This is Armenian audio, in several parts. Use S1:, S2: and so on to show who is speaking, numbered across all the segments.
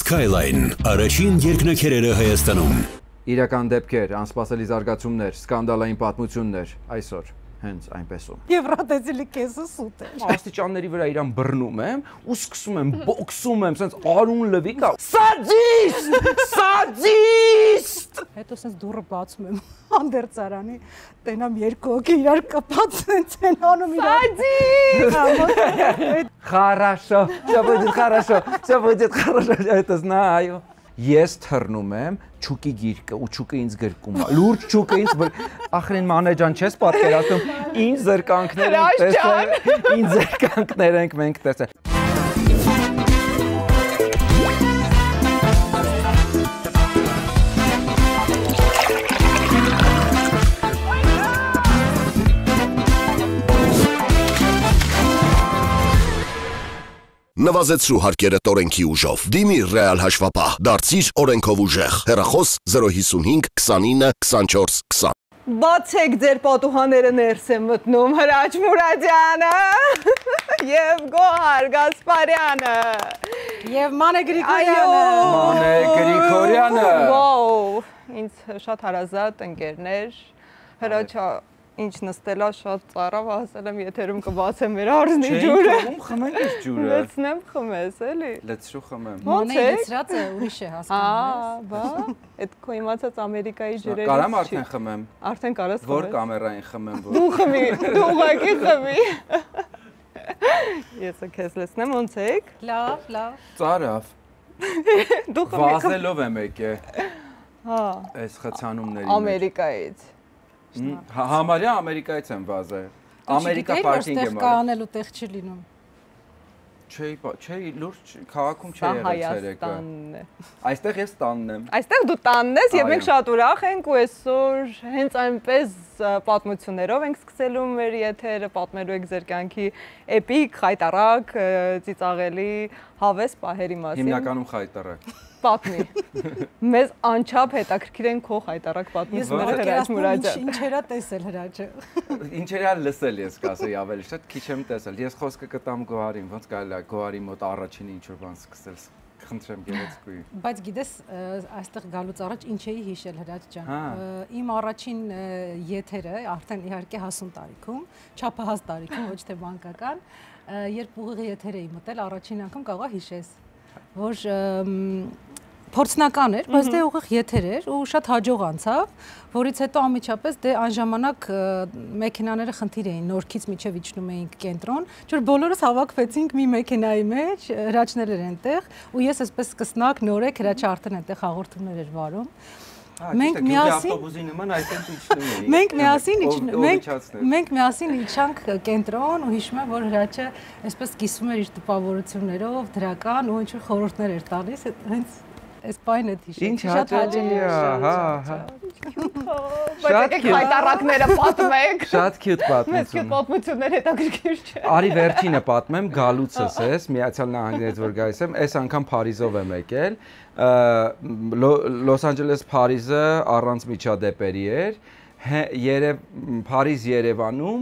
S1: Skyline առաջին երկնաքերերը Հայաստանում։
S2: Իրական դեպքեր, անսպասելի զարգացումներ, սկանդալային պատմություններ, այսօր հենց այնպեսում։
S3: Եվրատեսիլի կեսը սուտ է։
S2: Աստիճանների վրա իրան բռնում եմ ու սկսում եմ բոքսում եմ, սենց արուն լվի կա։ Սադիստ! Սադիստ!
S3: Հետո սենց դուռը բացում եմ հանդերձարանի, տենամ երկու հոգի իրար կպած սենց են անում իրար։ Սադիստ!
S2: Хорошо, всё будет хорошо, всё будет хорошо, это знаю։ Ես թռնում եմ ճուկի գիրկը ու ճուկը ինձ գրկում է։ Լուրջ ճուկը ինձ ախրեն մանեջան չես պատկերացնում, ինձ զրկանքներ ենք տեսել, ինձ զրկանքներ ենք մենք տեսել։
S4: Նվազեցրու հարկերը տորենքի ուժով։ Դիմիր ռեալ հաշվապահ, դարձիր օրենքով ուժեղ։ Հեռախոս 055 29 24 20։
S5: Բացեք ձեր պատուհանները ներս եմ մտնում Հրաչ Մուրադյանը և Գոհար Գասպարյանը
S3: Եվ Մանե Գրիգորյանը։
S2: Մանե Գրիգորյանը։
S5: Վաու, ինձ շատ հարազատ ընկերներ, Հրաչա ինչ նստելա շատ ծարավ, ասել եմ եթերում կբացեմ մեր արզնի ջուրը։
S2: Չէին խմենք ես ջուրը։
S5: Լցնեմ խմես, էլի։
S2: Լցրու խմեմ։
S3: Մանե լցրած է, ուրիշ է հասկանում։
S5: Բա, այդ քո իմացած Ամերիկայի ջրերից։
S2: Կարամ արդեն խմեմ։
S5: Արդեն կարաս խմես։
S2: Որ կամերային խմեմ որ։
S5: Դու խմի, դու ուղղակի խմի։ Ես քեզ լցնեմ, ոնց եք։
S3: Լավ, լավ։
S2: Ծարավ։
S5: Դու խմի։
S2: Վազելով եմ եկել։
S5: Հա։
S2: Այս խցանումների մեջ։
S5: Ամերիկայից։
S2: Համարյա Ամերիկայից եմ վազել։ Ամերիկա պարկինգ եմ
S3: արել։ Կանելու տեղ չի լինում։
S2: Չէ, լուրջ քաղաքում չի եղել ցերեկը։ Այստեղ ես տանն եմ։
S5: Այստեղ դու տանն ես եւ մենք շատ ուրախ ենք ու այսօր հենց այնպես պատմություններով ենք սկսելու մեր եթերը, պատմելու եք ձեր կյանքի էպիկ, խայտարակ, ծիծաղելի հավես պահերի մասին։
S2: Հիմնականում խայտարակ։
S5: Պատմի։ Մեզ անչափ հետաքրքիր են քո խայտարակ պատմությունները Հրաչ Մուրադյան։
S3: Ինչերա տեսել Հրաչը։
S2: Ինչերա լսել ես կասեի ավելի շատ քիչ եմ տեսել։ Ես խոսքը կտամ Գոհարին, ոնց կարելի է Գոհարի մոտ առաջինը ինչ որ բան սկսել։ Խնդրեմ գեղեցկուի։
S3: Բայց գիտես, այստեղ գալուց առաջ ինչ էի հիշել Հրաչ ջան։ Իմ առաջին եթերը արդեն իհարկե հասուն տարիքում, չափահաս տարիքում, ոչ թե մանկական, երբ ուղիղ եթեր էի մտել, առաջին անգամ կարող է հիշես, որ փորձնական էր, բայց դե ուղիղ եթեր էր ու շատ հաջող անցավ, որից հետո անմիջապես դե այն ժամանակ մեքենաները խնդիր էին, Նորքից մինչև իջնում էինք կենտրոն, որ բոլորս հավաքվեցինք մի մեքենայի մեջ, Հրաչներ էր այնտեղ ու ես այսպես սկսնակ նորեկ Հրաչը արդեն այնտեղ հաղորդումներ էր վարում։ Մենք միասին իջանք կենտրոն ու հիշում եմ, որ Հրաչը այսպես կիսվում էր իր տպավորություններով, դրական ու ինչ-որ խորհուրդներ էր տալիս, հենց այս բանը է հիշել։
S2: Շատ հաճելի է, հա։
S5: Բայց եկեք խայտարակները պատմեք։
S2: Շատ քյութ պատմություն։
S5: Մեզ քո պատմություններ հետաքրքիր չէ։
S2: Արի վերջինը պատմեմ, գալուցս ես, Միացյալ Նահանգներից որ գալիս եմ, այս անգամ Փարիզով եմ եկել։ Լոս Անջելես Փարիզը առանց միջադեպերի էր, Փարիզ Երևանում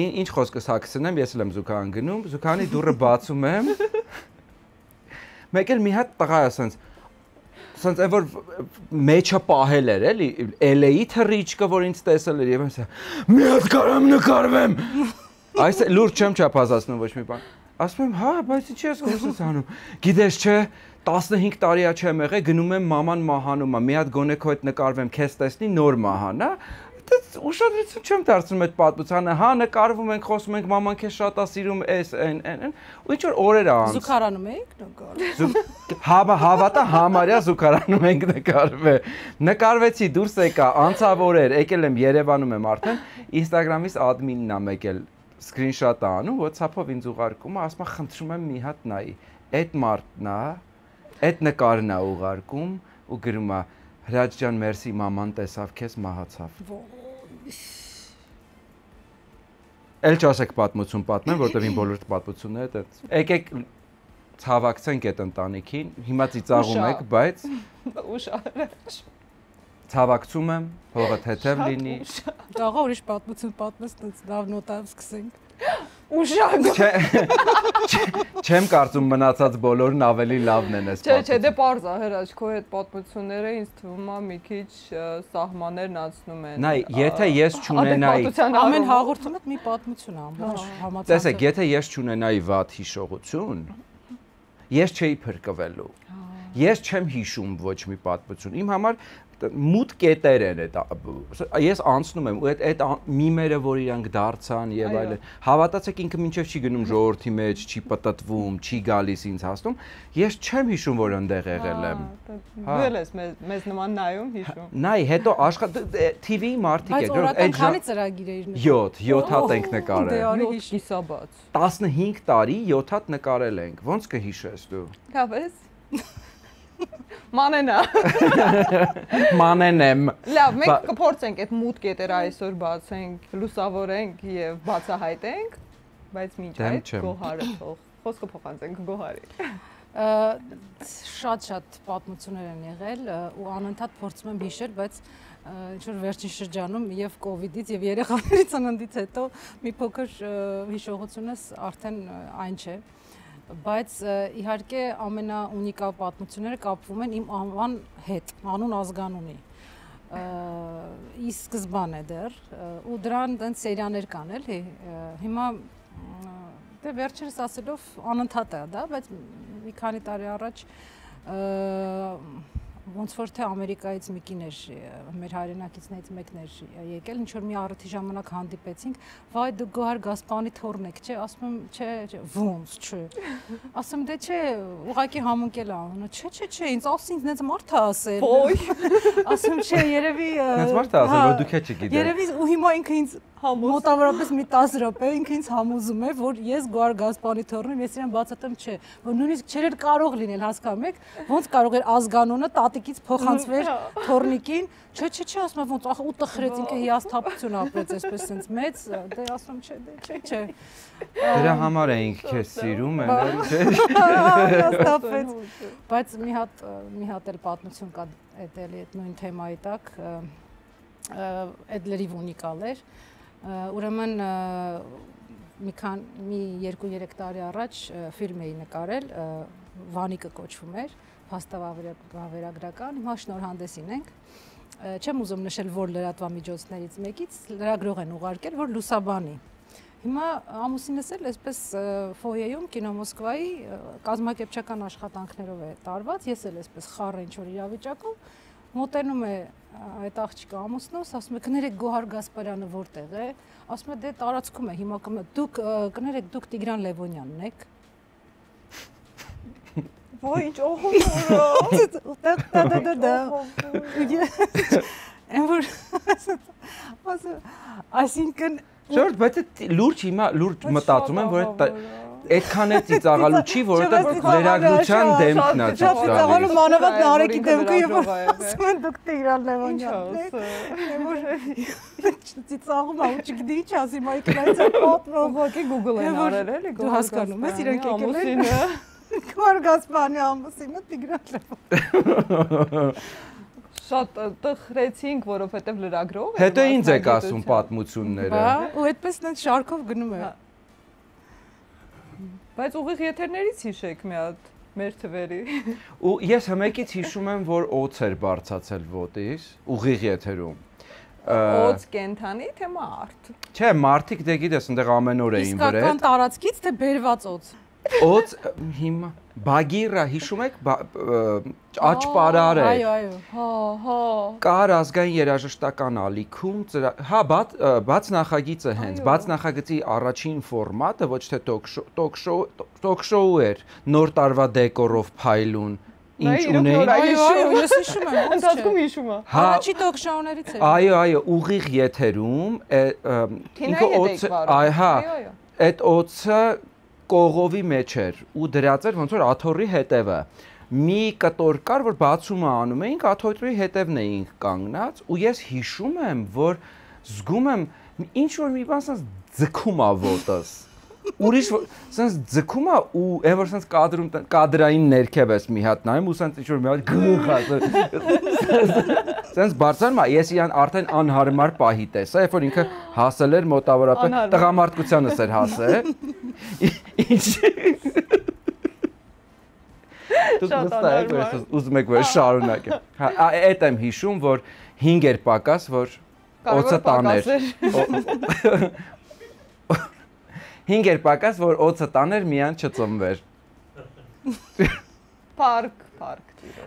S2: ինչ խոսքս հագցնեմ, ես էլ եմ զուգարան գնում, զուգարանի դուռը բացում եմ։ Մեկ էլ մի հատ տղա է սենց այն որ մեջը պահել էր էլի, LA-ի թռիչքը, որ ինձ տեսել էր և եմ մի հատ կարամ նկարվեմ։ Այս լուրջ չեմ չափազացնում ոչ մի բան։ Ասում եմ, հա, բայց ինչի ես խոսես անում։ Գիտես չէ, 15 տարի չեմ եղել, գնում եմ մաման մահանում է, մի հատ գոնե քո հետ նկարվեմ, քեզ տեսնի նոր մահան, հա։ Ուշադրություն չեմ դարձնում այդ պատմությանը, հա, նկարվում ենք, խոսում ենք, մաման քեզ շատ է սիրում, ու ինչ որ օրեր է անց։
S3: Զուգարանում էիք նկարվել։
S2: Հավատա համարյա զուգարանում ենք նկարվել։ Նկարվեցի, դուրս եկա, անցավ օրեր, եկել եմ Երևանում եմ արդեն, Instagram-ից admin-ն ա եկել screenshot-ը անում, WhatsApp-ով ինձ ուղարկում է, ասում է խնդրում եմ մի հատ նայի։ Այդ մարդն է, այդ նկարն է ուղարկում ու գրում է Հրաչ ջան, մերսի, մաման տեսավ քեզ, մահացավ։ Էլ չասեք պատմություն պատմեմ, որտեղ իմ բոլոր պատմությունները դեռ։ Եկեք ցավակցենք այդ ընտանիքին, հիմա ծիծաղում եք, բայց
S5: Ուշ
S2: ցավակցում եմ, հողը թեթև լինի։
S3: Կարող ուրիշ պատմություն պատմես, տենց լավ նոտայով սկսենք։
S5: Ուշակ։
S2: Չեմ կարծում մնացած բոլորն ավելի լավն են այս
S5: Չէ, դե պարզ է, հրաշ, քո այդ պատմությունները ինձ թվում է մի քիչ սահմաններն անցնում են։
S2: Նայ, եթե ես չունենայի
S3: ամեն հաղորդումդ մի պատմություն է, ամբողջ համացանցը։
S2: Տեսեք, եթե ես չունենայի վատ հիշողություն, ես չէի փրկվելու։ Ես չեմ հիշում ոչ մի պատմություն։ Իմ համար մութ կետեր են այդ ես անցնում եմ ու այդ միմերը որ իրանք դարձան եւ այլն հավատացեք ինքը մինչեւ չի գնում ժողովրդի մեջ չի պտտվում չի գալիս ինձ հասնում ես չեմ հիշում որ այնտեղ եղել եմ
S5: դու ես մեզ նման նայում հիշում
S2: նայ հետո TV-ի մարդիկ
S3: են այդ քանի ծրագիր էր
S2: 7 հատ ենք նկարել
S5: կիսաբաց
S2: 15 տարի 7 հատ նկարել ենք ոնց կհիշես դու
S5: լավ ես Մանենա
S2: Մանենեմ
S5: Լավ, մենք կփորձենք այդ մութ կետերը այսօր բացենք, լուսավորենք եւ բացահայտենք, բայց մինչ այդ Գոհարը թող խոսքը փոխանցենք Գոհարի
S3: Շատ պատմություններ են եղել ու անընդհատ փորձում եմ հիշել, բայց ինչ որ վերջին շրջանում եւ կոവിഡից եւ երեխաների ծննդից հետո մի փոքր հիշողությունս արդեն այն չէ բայց իհարկե ամենաունիկալ պատմությունները կապվում են իմ անվան հետ, անուն ազգանունի։ Ի սկզբան է դեռ ու դրան տենց սերիաներ կան էլի։ Հիմա դե վերջերս ասելով անընդհատ է դա, բայց մի քանի տարի առաջ ոնց որ թե Ամերիկայից մի կին էր, մեր հայրենակիցներից մեկն էր եկել, ինչ որ մի առիթի ժամանակ հանդիպեցինք, վայ դու Գոհար Գասպարյանի թոռն եք, չէ, ասում եմ, չէ, ոնց, չէ։ Ասում դե չէ, ուղղակի համընկել է անունը, չէ, ինձ ասի ինձ նենց մարդ է ասել։ Ոյ։ Ասում չէ, երևի
S2: նենց մարդ է ասել, որ դուք չգիտեք։
S3: Երևի ու հիմա ինքը ինձ մոտավորապես մի 10 րոպե ինքը ինձ համոզում է, որ ես Գոհար Գասպարյանի թոռն եմ, ես իրեն բացատրեմ, չէ, որ նույնիսկ չէր կարող լինել, հասկանում եք, ոնց կարող էր ազգանունը տատիկից փոխանցվեր թոռնիկին, չէ, ասում եմ ոնց ու տխրեց ինքը հիասթափություն ապրեց այսպես sense մեծ, դե ասում չէ, դե չէ։
S2: Դրա համար էինք քեզ սիրում, չէ։
S3: Հիասթափեց։ Բայց մի հատ էլ պատմություն կա այդ էլի այդ նույն թեմայի տակ, այդ լրիվ ունիկալ էր։ Ուրեմն մի 2-3 տարի առաջ ֆիլմ էի նկարել, Վանիկը կոչվում էր, փաստավավերագրական, հիմա շնորհանդեսին ենք։ Չեմ ուզում նշել, որ լրատվամիջոցներից մեկից լրագրող են ուղարկել, որ լուսաբանի։ Հիմա ամուսինս էլ այսպես ֆոյեում կինո Մոսկվայի կազմակերպչական աշխատանքներով է տարված, ես էլ այսպես խառը ինչ-որ իրավիճակում մոտենում է այդ աղջիկը ամուսնուս, ասում է կներեք Գոհար Գասպարյանը որտեղ է, ասում է դե տարածքում է, հիմա դուք կներեք դուք Տիգրան Լևոնյանն եք։
S5: Ոյ, ողորո։
S3: Այսինքն
S2: Ժորժ, բայց լուրջ հիմա լուրջ մտածում եմ, որ այդքան է ծիծաղալու չի, որովհետև լրագրության դեմքն է ծիծաղալու։
S3: Ծիծաղալու մանավանդ Նարեկի դեմքը եւ ասում են դուք Տիգրան Լևոնյանն եք։ Ծիծաղում ա ու չգիտի ինչ ասի, հիմա եկել է պատմում,
S5: ուղղակի Google են արել էլի,
S3: դու հասկանում ես իրենք եկել են։ Գոհար Գասպարյանի ամուսինը Տիգրան Լևոնյան։
S5: Շատ տխրեցինք, որովհետև լրագրող է։
S2: Հետո ինձ եք ասում պատմությունները։
S3: Բա, ու այդպես նենց շարքով գնում է։
S5: Բայց ուղիղ եթերներից հիշեք մի հատ մեր թվերի։
S2: Ու ես հմեկից հիշում եմ, որ օծ էր բարձացել ոտից, ուղիղ եթերում։
S5: Օծ կենթանի թե մարդ։
S2: Չէ, մարդիկ դե գիտես, այնտեղ ամեն օր էին վրետ։
S3: Իսկական տարածքից թե բերված օծ։
S2: Օծ հիմա Բագիրա հիշում եք աճպարար է։
S5: Այո։
S2: Կար ազգային երաժշտական ալիքում, հա, բաց նախագիծը հենց, բաց նախագծի առաջին ֆորմատը ոչ թե տոք-շոու էր, նոր տարվա դեկորով փայլուն, ինչ ունեին։
S3: Այո, ես հիշում եմ, ոնց չէ։
S5: Ընթացքում հիշում եմ։
S3: Առաջի տոք-շոուներից էր։
S2: Այո, ուղիղ եթերում, ինքը օծ, հա, այդ օծը կողովի մեջ էր ու դրած էր ոնց որ աթոռի հետևը մի կտոր կար որ բացումը անում էինք աթոռի հետևն էինք կանգնած ու ես հիշում եմ որ զգում եմ ինչ որ մի բան ասած ձգում ա ոտս ուրիշ sense ձգում է ու այն որ sense կադրային ներքև էս մի հատ նայում ու sense ինչ որ մի հատ գլխա sense բարձրանում է ես իրան արդեն անհարմար պահի տեսա երբ որ ինքը հասել էր մոտավորապես տղամարդկությանս էր հասել ինչ դուք նստեք վերս ուզում եք որ շարունակեմ այդ եմ հիշում որ 5 էր պակաս որ օծը տաներ 5 էր պակաս որ օծը տաներ միան չծնվեր
S5: Park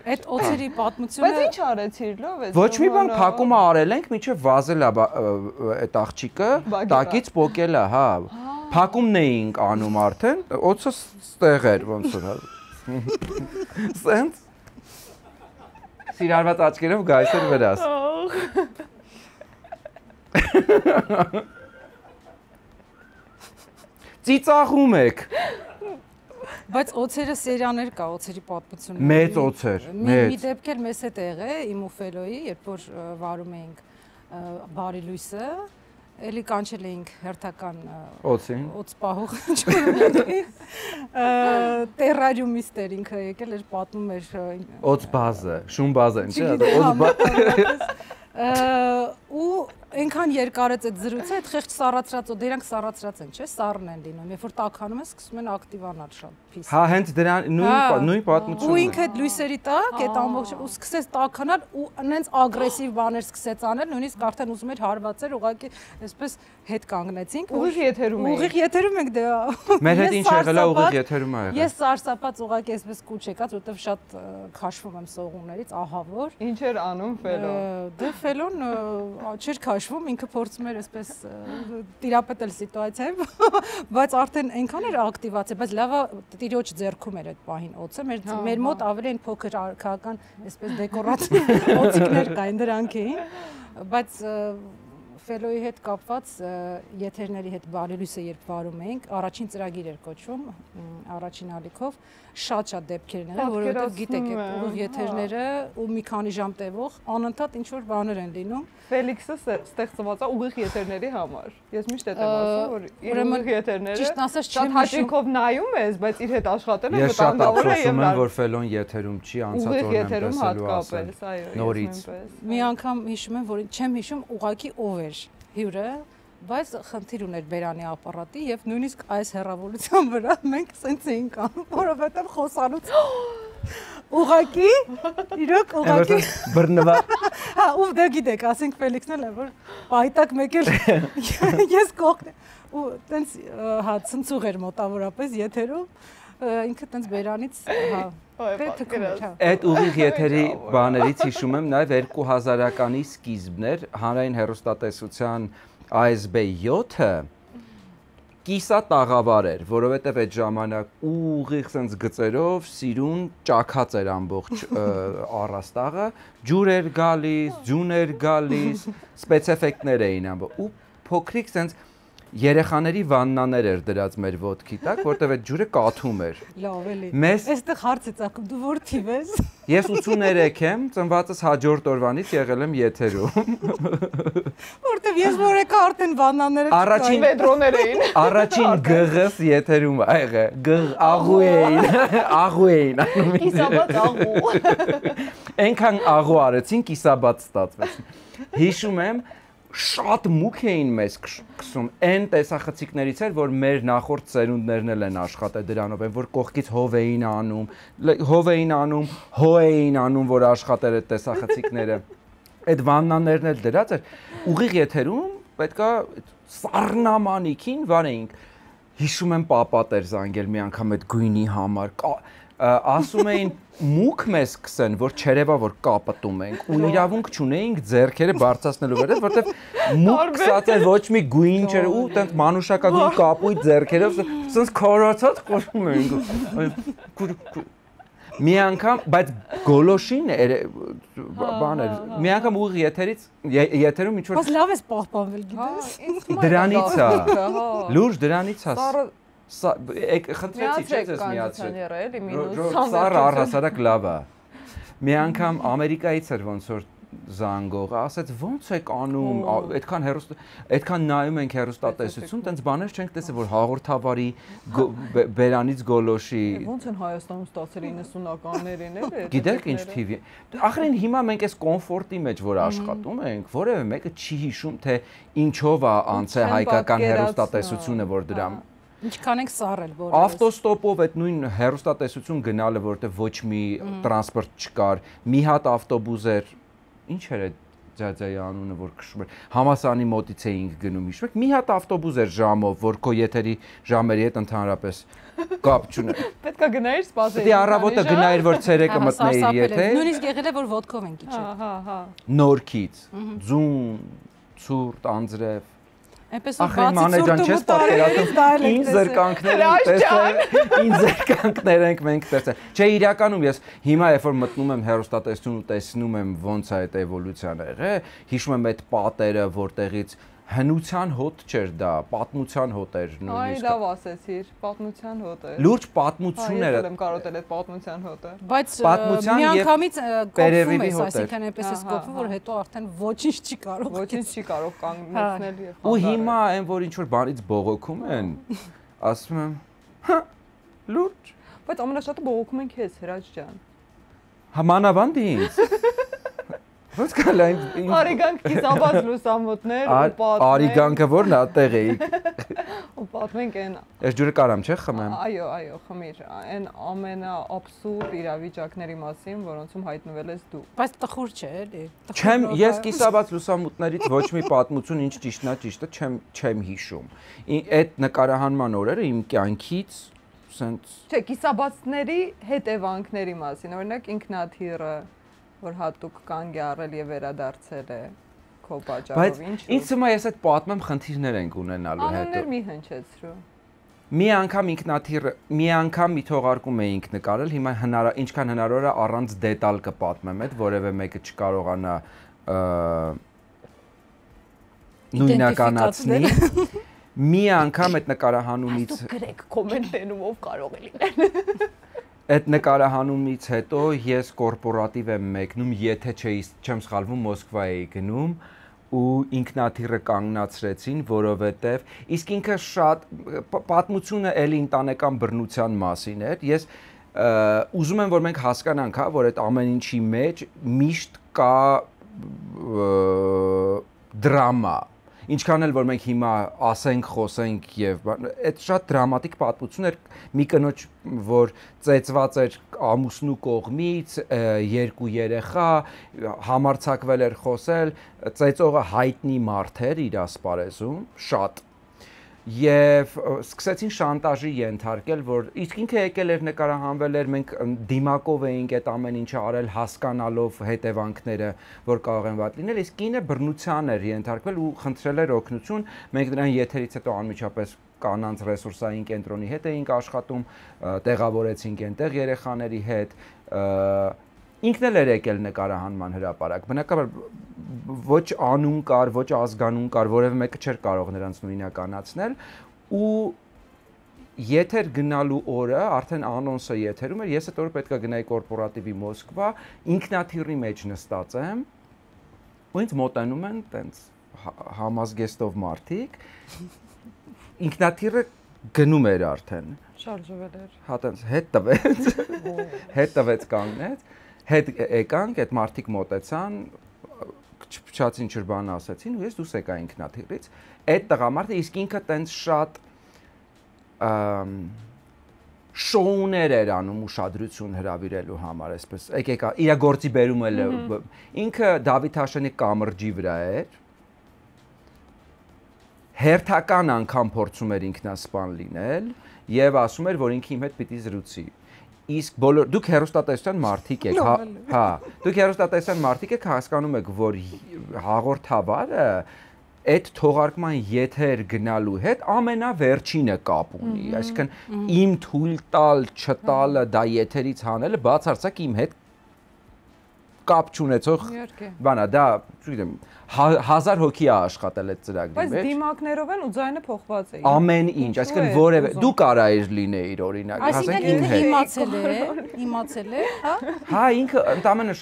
S3: Այդ օծերի պատմությունը
S5: Բայց ինչ արեցիր լավ է
S2: Ոչ մի բան փակումը արել ենք մինչև վազել է այդ աղջիկը տակից պոկել է հա փակումն էինք անում արդեն օծը ստեղ էր ոնց որ Սենց Սիրարված աչքերով գայս էր վրաս Ծիծաղում եք
S3: Բայց օծերը սերիաներ կա, օծերի պատմություն։
S2: Մեծ օծեր, մեծ։
S3: Մի դեպք էլ մեզ հետ եղել է իմ ու Ֆելոյի, երբ որ վարում էինք բարի լույսը, էլի կանչել էինք հերթական
S2: օծին։
S3: Օծ պահող տերարիումիստ էր ինքը եկել էր պատմում էր
S2: Օծ բազը, շուն բազը, չէ՞, օծ բազը։
S3: Ու այնքան երկար է այդ զրույցը, այդ խեղճ սառացրած, դրանք սառացրած են, չէ՞, սառն են լինում։ Երբ որ տաքանում ես, սկսում են ակտիվանալ շատ փիս։
S2: Հա, հենց դրան նույն պատմությունն է։
S3: Ու ինքը այդ լույսերի տակ, այդ ամբողջ ու սկսեց տաքանալ ու այնց ագրեսիվ բաներ սկսեց անել, նույնիսկ արդեն ուզում էր հարվածեր, ուղղակի այսպես հետ կանգնեցինք։
S5: Ուղիղ եթերում էինք։
S3: Ուղիղ եթերում ենք դե։
S2: Մեր հետ ինչ եղել է ուղիղ եթերում ա եղել։
S3: Ես սարսափած ուղղակի այսպես կուչ եկած, որովհետև շատ քաշվում եմ սողուններից, ահա որ։
S5: Ինչ էր անում Ֆելոն։
S3: Դե Ֆելոն չէր քաշվում, ինքը փորձում էր այսպես տիրապետել սիտուացիայով, բայց արդեն այնքան էր ակտիվացել, բայց լավա տիրոջ ձեռքում էր այդ պահին օծը, մեր մոտ ավելի են փոքր արքայական այսպես դեկորատիվ օծիկներ կային, դրանք էին, բայց Ֆելոյի հետ կապված եթերների հետ բարի լույսը երբ վարում էինք, առաջին ծրագիր էր կոչվում, առաջին ալիքով, շատ դեպքեր են եղել, որովհետև գիտեք, ուղիղ եթերները ու մի քանի ժամ տևող անընդհատ ինչ որ բաներ են լինում։
S5: Ֆելիքսը ստեղծված է ուղիղ եթերների համար։ Ես միշտ եմ ասում, որ իր ուղիղ եթերները
S3: ճիշտ ասած
S5: շատ հաճիկով նայում ես, բայց իր հետ աշխատելը
S2: վտանգավոր է։ Ես շատ ափսոսում եմ, որ Ֆելոն եթերում չի, անցած օրն եմ տեսելու ասել։ Նորից։
S3: Մի անգամ հիշում եմ, որ չեմ հիշում ուղակի ով էր հյուրը, բայց խնդիր ուներ բերանի ապարատի եւ նույնիսկ այս հեռավորության վրա մենք սենց էինք անում, որովհետեւ խոսալուց ուղակի իրոք ուղակի
S2: բռնվա
S3: հա ու դե գիտեք, ասենք Ֆելիքսն էլ է որ պայտակ մեկ էլ ես կողքն ու տենց հա ցնցուղ էր մոտավորապես եթերում ինքը տենց բերանից հա
S2: Այդ ուղիղ եթերի բաներից հիշում եմ նաև 2000-ականի սկիզբն էր հանրային հեռուստատեսության ASB 7-ը կիսա տաղավար էր, որովհետև այդ ժամանակ ուղիղ sense գծերով սիրուն ճաքած էր ամբողջ առաստաղը, ջուր էր գալիս, ձյուն էր գալիս, սպեցեֆեկտներ էին ամբողջ ու փոքրիկ sense երեխաների վաննաներ էր դրած մեր ոտքի տակ, որտեղ այդ ջուրը կաթում էր։
S3: Լավ էլի։
S2: Մեզ
S3: այստեղ հարց է ծագում, դու որ թիվ ես։
S2: Ես 83 եմ, ծնվածս հաջորդ օրվանից եղել եմ եթերում։
S3: Որտեվ ես որեկա արդեն վաննաները
S2: Առաջին
S5: մետրոներ էին։
S2: Առաջին գղս եթերում ա եղել։ Գղ աղու էին։
S5: Կիսաբաց աղու։
S2: Այնքան աղու արեցին, կիսաբաց ստացվեց։ Հիշում եմ շատ մուք էին մեզ քսում այն տեսախցիկներից էր որ մեր նախորդ ծերունդներն են աշխատել դրանով են որ կողքից հով էին անում հո էին անում որ աշխատել այդ տեսախցիկները այդ վաննաներն էլ դրած էր ուղիղ եթերում պետքա սառնամանիքին վարեինք հիշում եմ պապատ էր զանգել մի անգամ այդ գույնի համար ասում էին մուք մեզ կսեն, որ չերևա որ կապտում ենք ու իրավունք չունեինք ձեռքերը բարձրացնելու վրա, որտեվ մուք կսած էր ոչ մի գույն չէր ու տենց մանուշակագույն կապույտ ձեռքերով սենց քորացած խոսում էինք։ Մի անգամ, բայց գոլոշին բան էր։ Մի անգամ ուղիղ եթերում ինչ որ
S3: Բայց լավ ես պահպանվել, գիտես։
S2: Դրանից է։ Լուրջ դրանից է։ Խնդրեցի չէ ես միացրել։ Սառը առհասարակ լավ է։ Մի անգամ Ամերիկայից էր ոնց որ զանգողը ասեց ո՞նց եք անում, այդքան նայում ենք հեռուստատեսություն, տենց բաներ չենք տեսել, որ հաղորդավարի բերանից գոլոշի։
S5: Ո՞նց են Հայաստանում ստացել 90-ականներին էլ։
S2: Գիտեք ինչ թիվի։ Ախրին հիմա մենք այս կոմֆորտի մեջ որ աշխատում ենք, որևէ մեկը չի հիշում, թե ինչով է անցել հայկական հեռուստատեսությունը, որ դրա
S3: Ինչքան ենք սառել բոլորս։
S2: Ավտոստոպով այդ նույն հեռուստատեսություն գնալը, որտեղ ոչ մի տրանսպորտ չկար, մի հատ ավտոբուս էր, ինչ էր այդ ձյաձյայի անունը, որ քշում էր, Համասանի մոտից էինք գնում, հիշում եք, մի հատ ավտոբուս էր ժամով, որ քո եթերի ժամերի հետ ընդհանրապես կապ չուներ։
S5: Պետք է գնայիր սպասեիր։
S2: Դե առավոտը գնայիր, որ ցերեկը մտնեիր եթե։
S3: Նույնիսկ եղել է որ ոդկով ենք իջել։
S5: Հա։
S2: Նորքից, ձուն, ցուրտ, անձրև
S3: Այնպես
S2: որ բացի ցուրտը պատկերացնում ինձ զրկանքներ ենք մենք տեսել։ Չէ, իրականում ես հիմա երբ որ մտնում եմ հեռուստատեսություն ու տեսնում եմ ոնց է այդ էվոլյուցիան եղել, հիշում եմ այդ պատերը, որտեղից հնության հոտ չէր դա, պատմության հոտ էր
S5: նույնիսկ։ Այ լավ ասեցիր, պատմության հոտ էր։
S2: Լուրջ պատմությունները։
S5: Ես եմ կարոտել այդ պատմության հոտը։
S3: Բայց միանգամից կոփվում է, այսինքն այնպես է կոփվում, որ հետո արդեն ոչինչ չի կարող։
S5: Ոչինչ չի կարող կանգնեցնել եւ։
S2: Ու հիմա այն որ ինչ որ բանից բողոքում են, ասում եմ, հա, լուրջ։
S5: Բայց ամենաշատը բողոքում են քեզ, Հրաչ ջան։
S2: Մանավանդ ինձ։ Ոնց կալ այն
S5: Արիգանք կիսաբաց լուսամուտներ ու պատմենք։
S2: Արիգանքը որն է տեղ էիք։
S5: Ու պատմենք այն։
S2: Այս ջուրը կարամ չէ խմեմ։
S5: Այո, խմիր։ Այն ամենաաբսուրդ իրավիճակների մասին, որոնցում հայտնվել ես դու։
S3: Բայց տխուր չէ, էլի։
S2: Չեմ, ես կիսաբաց լուսամուտներից ոչ մի պատմություն ինչ ճիշտն է, չեմ հիշում։ Այդ նկարահանման օրերը իմ կյանքից սենց
S5: Չէ, կիսաբացների հետևանքների մասին, օրինակ ինքնաթիռը որ հատուկ կանգ է առել եւ վերադարձել է քո պատճառով ինչու։
S2: Բայց ինձ թվում է ես այդ պատմեմ խնդիրներ ենք ունենալու հետո։
S5: Անուններ մի հնչեցրու։
S2: Մի անգամ ինքնաթիռը, մի անգամ մի թողարկում էինք նկարել, հիմա ինչքան հնարավոր է առանց դետալ կպատմեմ այդ, որևէ մեկը չկարողանա նույնականացնի։ Մի անգամ այդ նկարահանումից
S5: գրեք կոմենտներում ով կարող է լինել։
S2: Այդ նկարահանումից հետո ես կորպորատիվ եմ մեկնում, եթե չեմ սխալվում, Մոսկվա էի գնում ու ինքնաթիռը կանգնացրեցին, որովհետև իսկ ինքը շատ պատմությունը էլի ընտանեկան բռնության մասին էր։ Ես ուզում եմ որ մենք հասկանանք, հա, որ այդ ամեն ինչի մեջ միշտ կա դրամա։ Ինչքան էլ որ մենք հիմա ասենք, խոսենք եւ այդ շատ դրամատիկ պատմություն էր մի կնոջ, որ ծեծված էր ամուսնու կողմից, երկու երեխա, համարձակվել էր խոսել, ծեծողը հայտնի մարդ էր իր ասպարեզում, շատ Եվ սկսեցին շանտաժի ենթարկել, որ իսկ ինքը եկել էր նկարահանվել էր, մենք դիմակով էինք այդ ամեն ինչը արել, հասկանալով հետևանքները, որ կարող են վատ լինել, իսկ ինքը բռնության էր ենթարկվել ու խնդրել էր օգնություն, մենք նրան եթերից հետո անմիջապես կանանց ռեսուրսային կենտրոնի հետ էինք աշխատում, տեղավորեցինք այնտեղ երեխաների հետ, ինքն էլ էր եկել նկարահանման հրապարակ, բնականաբար ոչ անուն կար, ոչ ազգանուն կար, որևէ մեկը չէր կարող նրանց նույնականացնել ու եթեր գնալու օրը, արդեն անոնսը եթերում էր, ես այդ օրը պետք է գնայի կորպորատիվի Մոսկվա, ինքնաթիռի մեջ նստած եմ ու ինձ մոտենում են տենց համազգեստով մարդիկ, ինքնաթիռը գնում էր արդեն,
S5: շարժվել էր,
S2: հա տենց հետ տվեց կանգնեց, հետ եկանք, այդ մարդիկ մոտեցան, փչացին չրբան ասացին ու ես դուրս եկա ինքնաթիռից այդ տղամարդը իսկ ինքը տենց շատ շոուներ էր անում ուշադրություն հրավիրելու համար այսպես եկա իր գործի բերում էլ ինքը Դավիթ Հաշյանի կամրջի վրա էր հերթական անգամ փորձում էր ինքնասպան լինել եւ ասում էր որ ինքը իմ հետ պիտի զրուցի Իսկ բոլոր դուք հեռուստատեսության մարդիկ եք, հա, դուք հեռուստատեսության մարդիկ եք, հասկանում եք, որ հաղորդավարը այդ թողարկման եթեր գնալու հետ ամենավերջինը կապ ունի, այսինքն իմ թույլ տալ, չտալը, դա եթերից հանելը բացարձակ իմ հետ կապ չունեցող բանա, դա, չգիտեմ, 1000 հոգի է աշխատել այդ ծրագրի մեջ։
S5: Բայց դիմակներով են ու ձայնը փոխված է։
S2: Ամեն ինչ, այսինքն որևէ դու կարայիր լինեիր օրինակ,
S3: ասենք ինքը իմացել է, հա։
S2: Հա, ինքը ընդամենը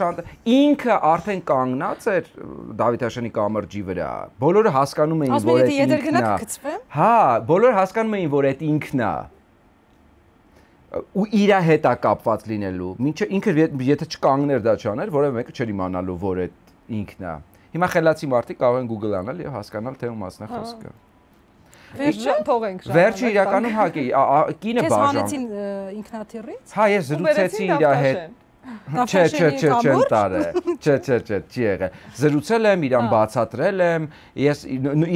S2: ինքը արդեն կանգնած էր Դավիթ Հաշյանի կամրջի վրա։ Բոլորը հասկանում էին, որ այդ ինքն է։ Հա, բոլորը հասկանում էին, որ այդ ինքն է։ Ու իր հետ է կապված լինելու։ Մինչև ինքը եթե չկանգներ դա չաներ, որևէ մեկը չէր իմանալու, որ այդ ինքն է։ Հիմա խելացի մարդիկ կարող են Google անել եւ հասկանալ թե ում մասն է խոսքը։
S5: Վերջը թողենք ժամանակ։
S2: Վերջը իրականում հակի կինը բաժան։
S3: Քեզ հանեցին ինքնաթիռից։
S2: Հա, ես զրուցեցի իր հետ։ Չէ, տարե։ Չէ, չի եղել։ Զրուցել եմ, իրան բացատրել եմ, ես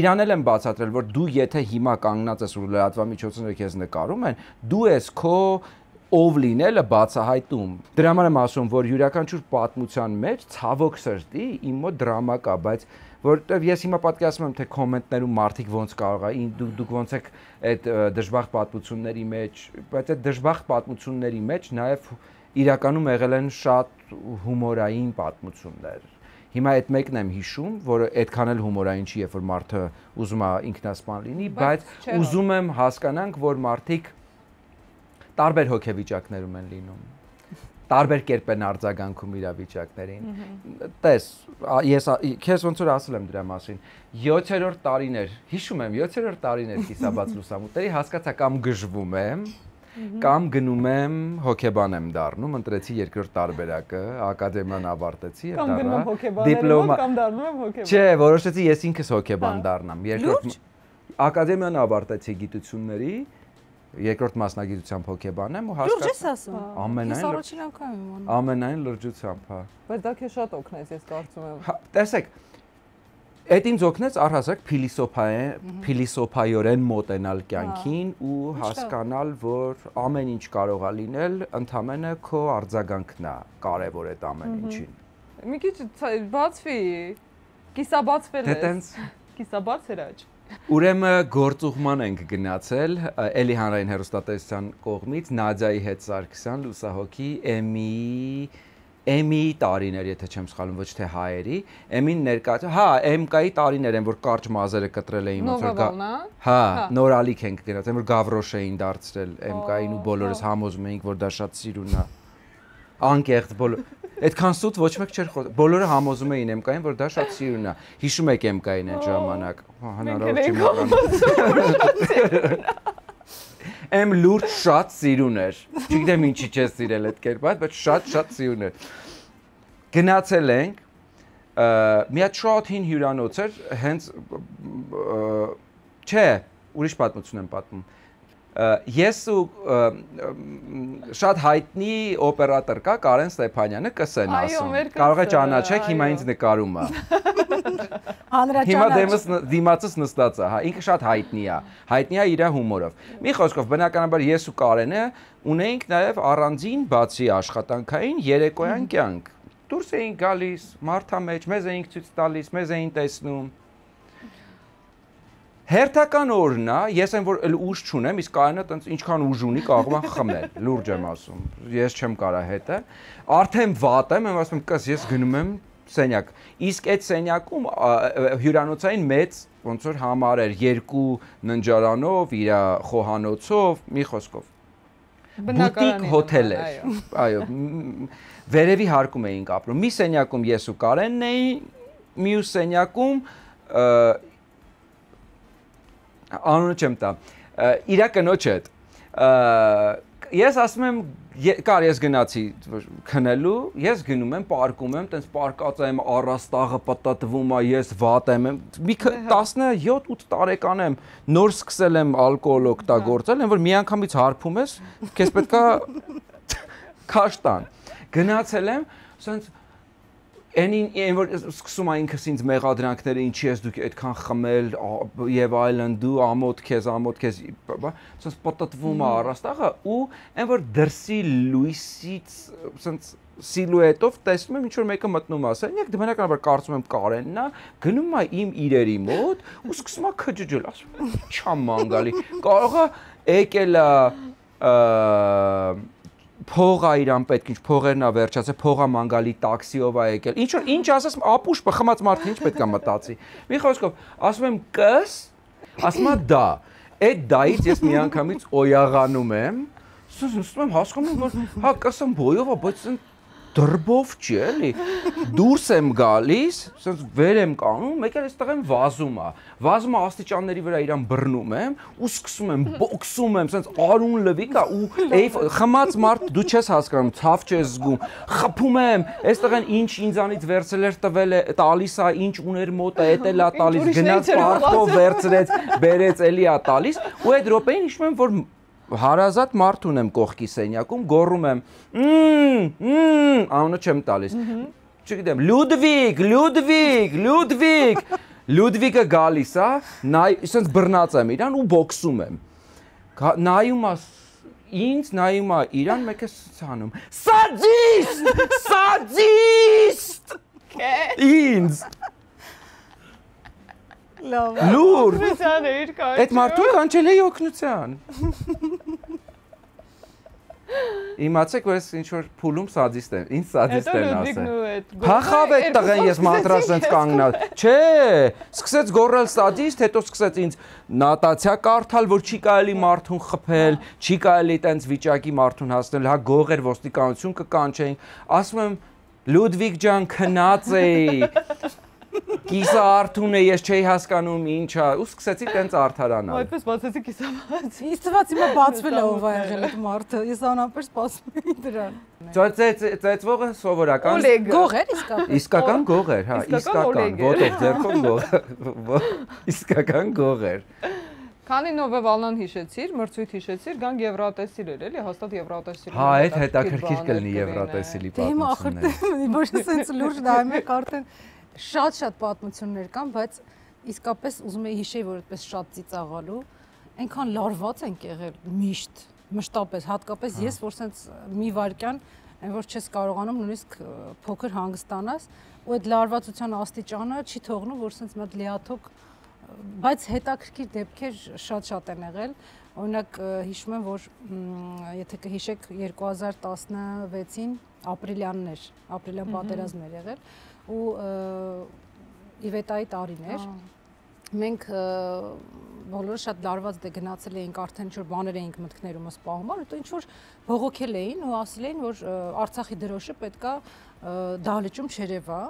S2: իրան էլ եմ բացատրել, որ դու եթե հիմա կանգնած ես ու լրատվամիջոցները քեզ նկարում են, դու ես քո ով լինելը բացահայտում։ Դրա համար եմ ասում, որ յուրաքանչյուր պատմության մեջ ցավոք սրտի իմ մոտ դրամա կա, բայց որտեվ ես հիմա պատկերացնում եմ թե կոմենտներում մարդիկ ոնց կարող է, դուք ոնց եք այդ դժբախտ պատմությունների մեջ, բայց այդ դժբախտ պատմությունների մեջ նաև իրականում եղել են շատ հումորային պատմություններ։ Հիմա այդ մեկն եմ հիշում, որը այդքան էլ հումորային չի, երբ որ մարդը ուզում է ինքնասպան լինի, բայց ուզում եմ հասկանանք, որ մարդիկ տարբեր հոգեվիճակներում են լինում։ Տարբեր կերպ են արձագանքում իրավիճակներին։ Տես, ես քեզ ոնց որ ասել եմ դրա մասին։ 7-րդ տարիներ, հիշում եմ 7-րդ տարիներ կիսաբաց լուսամուտների հասկացա կամ գժվում եմ, կամ գնում եմ հոկեբան եմ դառնում, ընտրեցի երկրորդ տարբերակը, ակադեմիան ավարտեցի եւ դառա դիպլոմա
S5: կամ դառնում եմ հոկեբան։
S2: Չէ, որոշեցի ես ինքս հոկեբան դառնամ։ Երկրորդ ակադեմիան ավարտեցի գիտությունների, երկրորդ մասնագիտությամբ հոկեբան եմ ու հասկացա։
S3: Լուրջ ես ասում։
S2: Ամենայն
S3: առաջին անգամ եմ անում։
S2: Ամենայն լրջությամբ, հա։
S5: Բայց դա քեզ շատ օգնեց, ես կարծում եմ։
S2: Տեսեք, այդ ինձ օգնեց առհասարակ փիլիսոփայորեն մոտենալ կյանքին ու հասկանալ, որ ամեն ինչ կարող է լինել, ընդամենը քո արձագանքն է կարևոր այդ ամեն ինչին։
S5: Մի քիչ բացվի, կիսաբացվել
S2: է։
S5: Կիսաբաց էր աճ։
S2: Ուրեմն գործուղման ենք գնացել Էլի հանրային հեռուստատեսության կողմից Նադիայի հետ Սարգսյան լուսահոգի Էմի տարիներ, եթե չեմ սխալվում, ոչ թե հայերի, Էմին ներկայացա, հա, MK-ի տարիներ են, որ կարճ մազերը կտրել էին ոնց որ հա, նորալիք ենք գնացել, որ Գավրոշ էին դարձրել MK-ին ու բոլորս համոզում էինք, որ դա շատ սիրուն է։ Անկեղծ բոլոր այդքան սուտ ոչ մեկ չէր խոսում։ Բոլորը համոզում էին MK-ին, որ դա շատ սիրուն է։ Հիշում եք MK-ին այդ ժամանակ։ Հնարավոր չի մոռանալ։ Եմ լուրջ շատ սիրուն էր։ Չգիտեմ ինչի չես սիրել այդ կերպը, բայց շատ սիրուն էր։ Գնացել ենք, մի հատ շատ հին հյուրանոց էր, հենց չէ, ուրիշ պատմություն եմ պատմում։ Ես ու շատ հայտնի օպերատոր կա Կարեն Ստեփանյանը, կսեն ասում։ Կարող է ճանաչեք, հիմա ինձ նկարում է։ Հիմա դիմացս նստած է, հա, ինքը շատ հայտնի է իր հումորով։ Մի խոսքով, բնականաբար ես ու Կարենը ունեինք նաև առանձին բացի աշխատանքային երեկոյան կյանք։ Դուրս էինք գալիս, մարդամեջ, մեզ էինք ցույց տալիս, մեզ էին տեսնում։ Հերթական օրն է, ես եմ որ ուժ չունեմ, իսկ Կարենը տենց ինչքան ուժ ունի կարող է խմել, լուրջ եմ ասում։ Ես չեմ կարա հետը։ Արդեն վատ եմ, ասում եմ, կս ես գնում եմ սենյակ։ Իսկ այդ սենյակում հյուրանոցային մեծ ոնց որ համար էր, 2 ննջարանով, իր խոհանոցով, մի խոսքով։ Բուտիկ հոթել էր։ Այո, վերևի հարկում էինք ապրում։ Մի սենյակում ես ու Կարենն էի, մյուս սենյակում անունը չեմ տա, իրա կնոջ հետ, ես ասում եմ, կար ես գնացի քնելու, ես գնում եմ, պարկում եմ, տենց պարկած եմ, առաստաղը պտտվում է, ես վատ եմ, մի 17-8 տարեկան եմ, նոր սկսել եմ ալկոհոլ օգտագործել, որ մի անգամից հարբում ես, քեզ պետք է քաշ տան, գնացել եմ, սենց Այն որ սկսում է ինքս ինձ մեղադրանքները ինչի ես դուք այդքան խմել եւ այլն դու ամոթ քեզ սենց պտտվում է առաստաղը ու այն որ դրսի լույսից սենց սիլուետով տեսնում եմ ինչ որ մեկը մտնում է ասենք բնականաբար կարծում եմ Կարենն է գնում է իմ իրերի մոտ ու սկսում է քջջել ասում չամ մանգալի կարող է եկել փող է իրան պետք, ինչ փողերն է վերջացել, փող է մանգալի տաքսիով է եկել։ Ինչ ասես, ապուշ բխմած մարդը ինչ պետք է մտածի։ Մի խոսքով, ասում եմ կս, ասում եմ դա։ Այդ դայից ես միանգամից օյաղանում եմ, ասում եմ հասկանում որ հա կսեմ բոյով, բայց դրբով չի էլի դուրս եմ գալիս ասես վեր եմ կանում մեկ էլ այստեղ եմ վազումը աստիճանների վրա իրան բռնում եմ ու սկսում եմ բոքսում եմ ասես արուն լվիկա ու խմած մարդ դու չես հասկանում ցավ չես զգում խփում եմ այստեղ են ինչ ինձանից վերցել էր տվել է տալիս է ինչ ուներ մոտը էտել է տալիս գնաց պարտով վերցրեց բերեց էլի է տալիս ու այդ րոպեին հիշում եմ որ հարազատ մարդ ունեմ կողքի սենյակում, գոռում եմ, անունը չեմ տալիս, չգիտեմ, Լյուդվիգը գալիս է, իսենց բռնած եմ իրան ու բոքսում եմ, նայում է ինձ, նայում է իրան, մեկ է ցանում, սադիստ, ինձ, լուր, այդ մարդուն կանչել էի օգնության, իմացեք, որ ես ինչ-որ փուլում սադիստ եմ, ինձ սադիստ են ասել, փախավ էդ տղեն ես մանտրաշենց կանգնած, չէ, սկսեց գոռել սադիստ, հետո սկսեց ինձ նատացիա կարդալ, որ չի կարելի մարդուն խփել, չի կարելի տենց վիճակի մարդուն հասնել, հա գող էր ոստիկանություն կկանչեին, ասում եմ, Լյուդվիգ ջան քնած էի, Կիսա արթուն է, ես չէի հասկանում ինչա, ու սկսեցի տենց արդարանալ։
S5: Այդպես բացեցի կիսաբաց։
S3: Իսկ թվաց հիմա բացվել է ով է եղել այդ մարդը, ես անապեր սպասում էի դրան։
S2: Ծեծվողը սովորական
S3: գող էր
S2: իսկական գող էր, հա, իսկական, ոտով ձեռքով գող, իսկական գող էր։
S5: Քանի նովե վալնան հիշեցիր, մրցույթ հիշեցիր, գանք Եվրատեսիլ էր, էլի, հաստատ Եվրատեսիլ։
S2: Հա, այդ հետաքրքիր կլինի Եվրատեսիլի պատմությունները։
S3: Հիմա ոչ թե սենց լուրջ նայում եք արդեն շատ պատմություններ կան, բայց իսկապես ուզում եի հիշեի, որ այդպես շատ ծիծաղալու, այնքան լարված ենք եղել միշտ, մշտապես, հատկապես ես, որ սենց մի վայրկյան, այն որ չես կարողանում նույնիսկ փոքր հանգստանաս, ու այդ լարվածության աստիճանը չի թողնում, որ սենց մի հատ լիաթոք, բայց հետաքրքիր դեպքեր շատ են եղել, օրինակ հիշում եմ, որ եթե կհիշեք 2016-ին ապրիլյան պատերազմն էր եղել, ու Իվետայի տարին էր, մենք բոլորը շատ լարված գնացել էինք, արդեն ինչ-որ բաներ էինք մտքներումս պահում, հետո ինչ-որ բողոքել էին ու ասել էին, որ Արցախի դրոշը պետքա դահլիճում չերևա,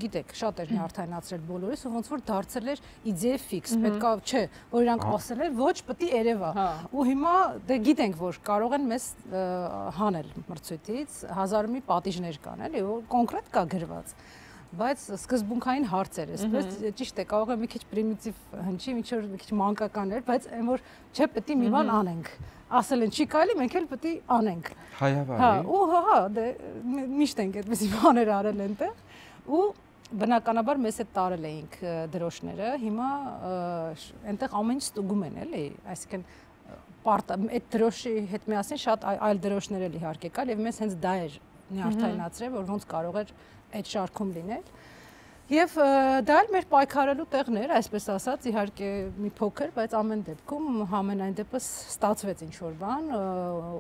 S3: գիտեք, շատ էր նյարդայնացրել բոլորիս ու ոնց որ դարձել էր իդեա ֆիքս, պետքա չէ, որ իրանք ասել են, ոչ, պետք է երևա։ Ու հիմա դե գիտենք, որ կարող են մեզ հանել մրցույթից, հազար մի պատիժներ կան, էլի, որ կոնկրետ կա գրված։ Բայց սկզբունքային հարց էր, այսպես ճիշտ է, կարող է մի քիչ պրիմիտիվ հնչի, մի քիչ մանկական էր, բայց այն որ չէ, պետք է մի բան անենք։ Ասել են, չի կարելի, մենք էլ պետք է անենք։
S2: Հայավարի։
S3: Հա, ու հա, դե միշտ ենք այդպեսի բաներ արել այնտեղ։ Ու բնականաբար մեզ հետ տարել էինք դրոշները, հիմա այնտեղ ամեն ինչ ստուգում են, էլի, այսինքն այդ դրոշի հետ միասին շատ այլ դրոշներ էլ իհարկե կար եւ մեզ հենց դա էր նյարդայնացրել, որ ոնց կարող էր այդ շարքում լինել։ Եվ դա էլ մեր պայքարելու տեղն էր, այսպես ասած, իհարկե մի փոքր, բայց ամեն դեպքում համենայն դեպս ստացվեց ինչ-որ բան,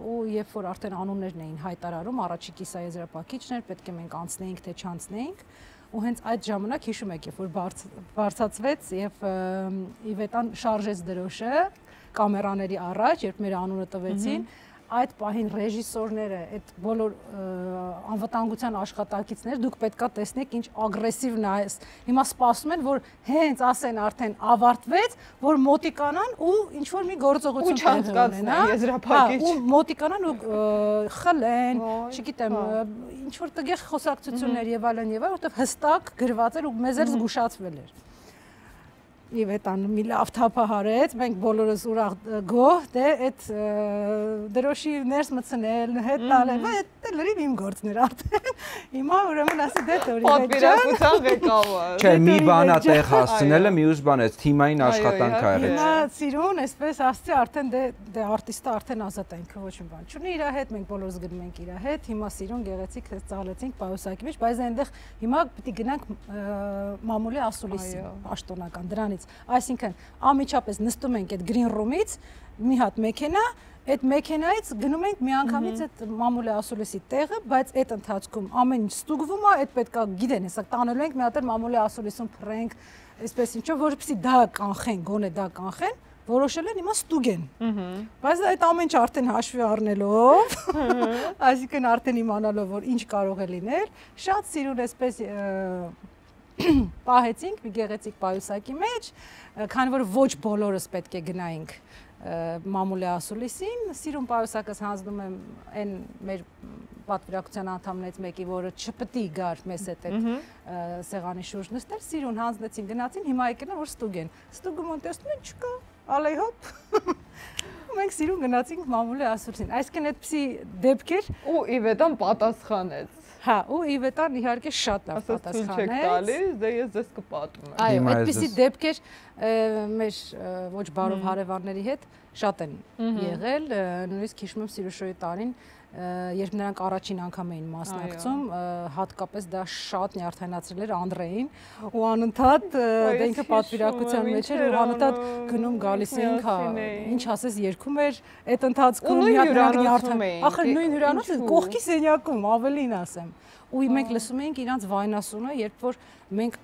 S3: ու երբ որ արդեն անուններն էին հայտարարում, առաջի կիսաեզրափակիչներ, պետք է մենք անցնեինք, թե չանցնեինք, ու հենց այդ ժամանակ հիշում եք, երբ որ բարձրացվեց եւ Իվետան շարժեց դրոշը կամերաների առաջ, երբ մեր անունը տվեցին, այդ պահին ռեժիսորները, այդ բոլոր անվտանգության աշխատակիցներ, դուք պետքա տեսնեք ինչ ագրեսիվ նայես։ Հիմա սպասում են, որ հենց ասեն արդեն ավարտվեց, որ մոտիկանան ու ինչ որ մի գործողություն
S5: չանցկացնեն, եզրափակիչ։
S3: Ու մոտիկանան ու խլեն, չգիտեմ, ինչ որ տգեղ խոսակցություններ եւ այլն, որովհետեւ հստակ գրված էր ու մեզ էլ զգուշացվել էր։ Իվետան մի լավ թափահարեց, մենք բոլորս ուրախ գոհ, դե այդ դրոշի ներս մտցնել, հետ տալել, այդ լրիվ իմ գործն էր արդեն։ Հիմա ուրեմն ասի դե դորի
S5: պատվիրակության ղեկավար։
S2: Չէ, մի բան է տեղ հասցնելը, մյուս բան է թիմային աշխատանք ա եղել։
S3: Հիմա սիրուն, այսպես ասցի, արդեն դե արտիստը արդեն ազատ է, ինքը ոչ մի բան չունի իր հետ, մենք բոլորս գնում ենք իր հետ, հիմա սիրուն գեղեցիկ ծաղալեցինք պայուսակի մեջ, բայց այնտեղ հիմա պիտի գնանք մամուլի ասուլիսի, պաշտոնական դրանից Այսինքն ամիջապես նստում ենք այդ green room-ից, մի հատ մեքենա, այդ մեքենայից գնում ենք միանգամից այդ մամուլի ասուլիսի տեղը, բայց այդ ընթացքում ամեն ինչ ստուգվում է, այդ պետքա գիտեն, հեսա տանելու ենք մի հատ մամուլի ասուլիսում փռենք, այսպես ինչով, որպեսզի դա կանխեն, գոնե դա կանխեն, որոշել են հիմա ստուգեն։ Բայց այդ ամեն ինչ արդեն հաշվի առնելով, այսինքն արդեն իմանալով, որ ինչ կարող է լինել, շատ սիրուն այսպես պահեցինք մի գեղեցիկ պայուսակի մեջ, քանի որ ոչ բոլորս պետք է գնայինք մամուլի ասուլիսին, սիրուն պայուսակս հանձնում եմ այն մեր պատվիրակության անդամներից մեկի, որը չպետք է գար մեզ հետ այդ սեղանի շուրջ նստել, սիրուն հանձնեցին, գնացին, հիմա եկել են որ ստուգեն։ Ստուգում են տեսնում են չկա, ալեյ հոպ։ Մենք սիրուն գնացինք մամուլի ասուլիսին։ Այսինքն այդպիսի դեպքեր
S5: ու Իվետան պատասխանեց։
S3: Հա, ու Իվետան իհարկե շատ լավ պատասխանեց։
S5: Դե ես ձեզ կպատմեմ։
S3: Այո, այդպիսի դեպքեր մեր ոչ բարով հարևանների հետ շատ են եղել, նույնիսկ հիշում եմ Սիրուշոյի տարին, երբ նրանք առաջին անգամ էին մասնակցում, հատկապես դա շատ նյարդայնացրել էր Անդրեին, ու անընդհատ դա ինքը պատվիրակության մեջ էր, ու անընդհատ գնում գալիս էինք, ինչ ասես երգում էր, այդ ընթացքում մի հատ նյարդայնացրել էին։ Ախր նույն հյուրանոցը կողքի սենյակում, ավելին ասեմ։ Ու մենք լսում էինք իրանց վայնասունը, երբ որ մենք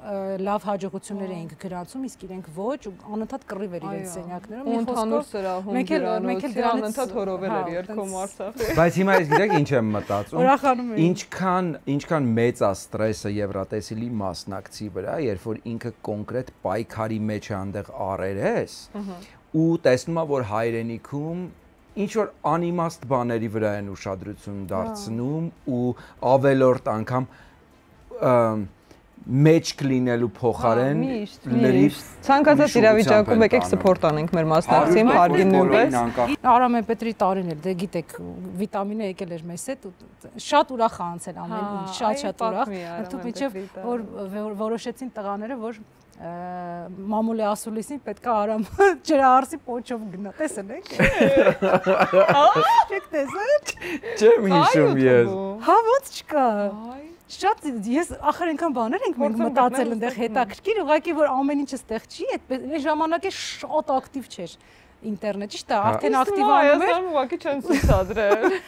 S3: լավ հաջողություններ էինք գրանցում, իսկ իրենք ոչ, ու անընդհատ կռիվ էր իրենց սենյակներում։
S5: Ու ընդհանուր սրահում դրանից անընդհատ հորովել էր երգում Արցախի։
S2: Բայց հիմա ես գիտեք ինչ եմ մտածում։
S3: Ուրախանում եմ։
S2: Ինչքան մեծ է ստրեսը Եվրատեսիլի մասնակցի վրա, երբ որ ինքը կոնկրետ պայքարի մեջ է այնտեղ առերես, ու տեսնում է, որ հայրենիքում ինչ որ անիմաստ բաների վրա են ուշադրություն դարձնում ու ավելորդ անգամ մեջ կլինելու փոխարեն լրիվ
S5: ցանկացած իրավիճակում եկեք սփորտ անենք մեր մասնակցին հարգին նույնպես։
S3: Արամեն Պետրի տարին էլ դե գիտեք վիտամինը եկել էր մեզ հետ ու շատ ուրախ է անցել ամեն ինչ, շատ ուրախ։ Դու միջև որ որոշեցին տղաները, որ մամուլի ասուլիսին պետքա Արամ ջրահարսի պոչով գնա, տեսել եք։ Չեք տեսել։
S2: Չեմ հիշում ես։
S3: Հա ո՞նց չկա։ Շատ ես ախր այնքան բաներ ենք մենք մտածել այնտեղ հետաքրքիր, ուղղակի որ ամեն ինչը ստեղ չի, այդպես այն ժամանակ에 շատ ակտիվ չէր ինտերնետ, ճիշտ է, արդեն ակտիվանում էր։
S5: Ուղղակի չեն ցուցադրել։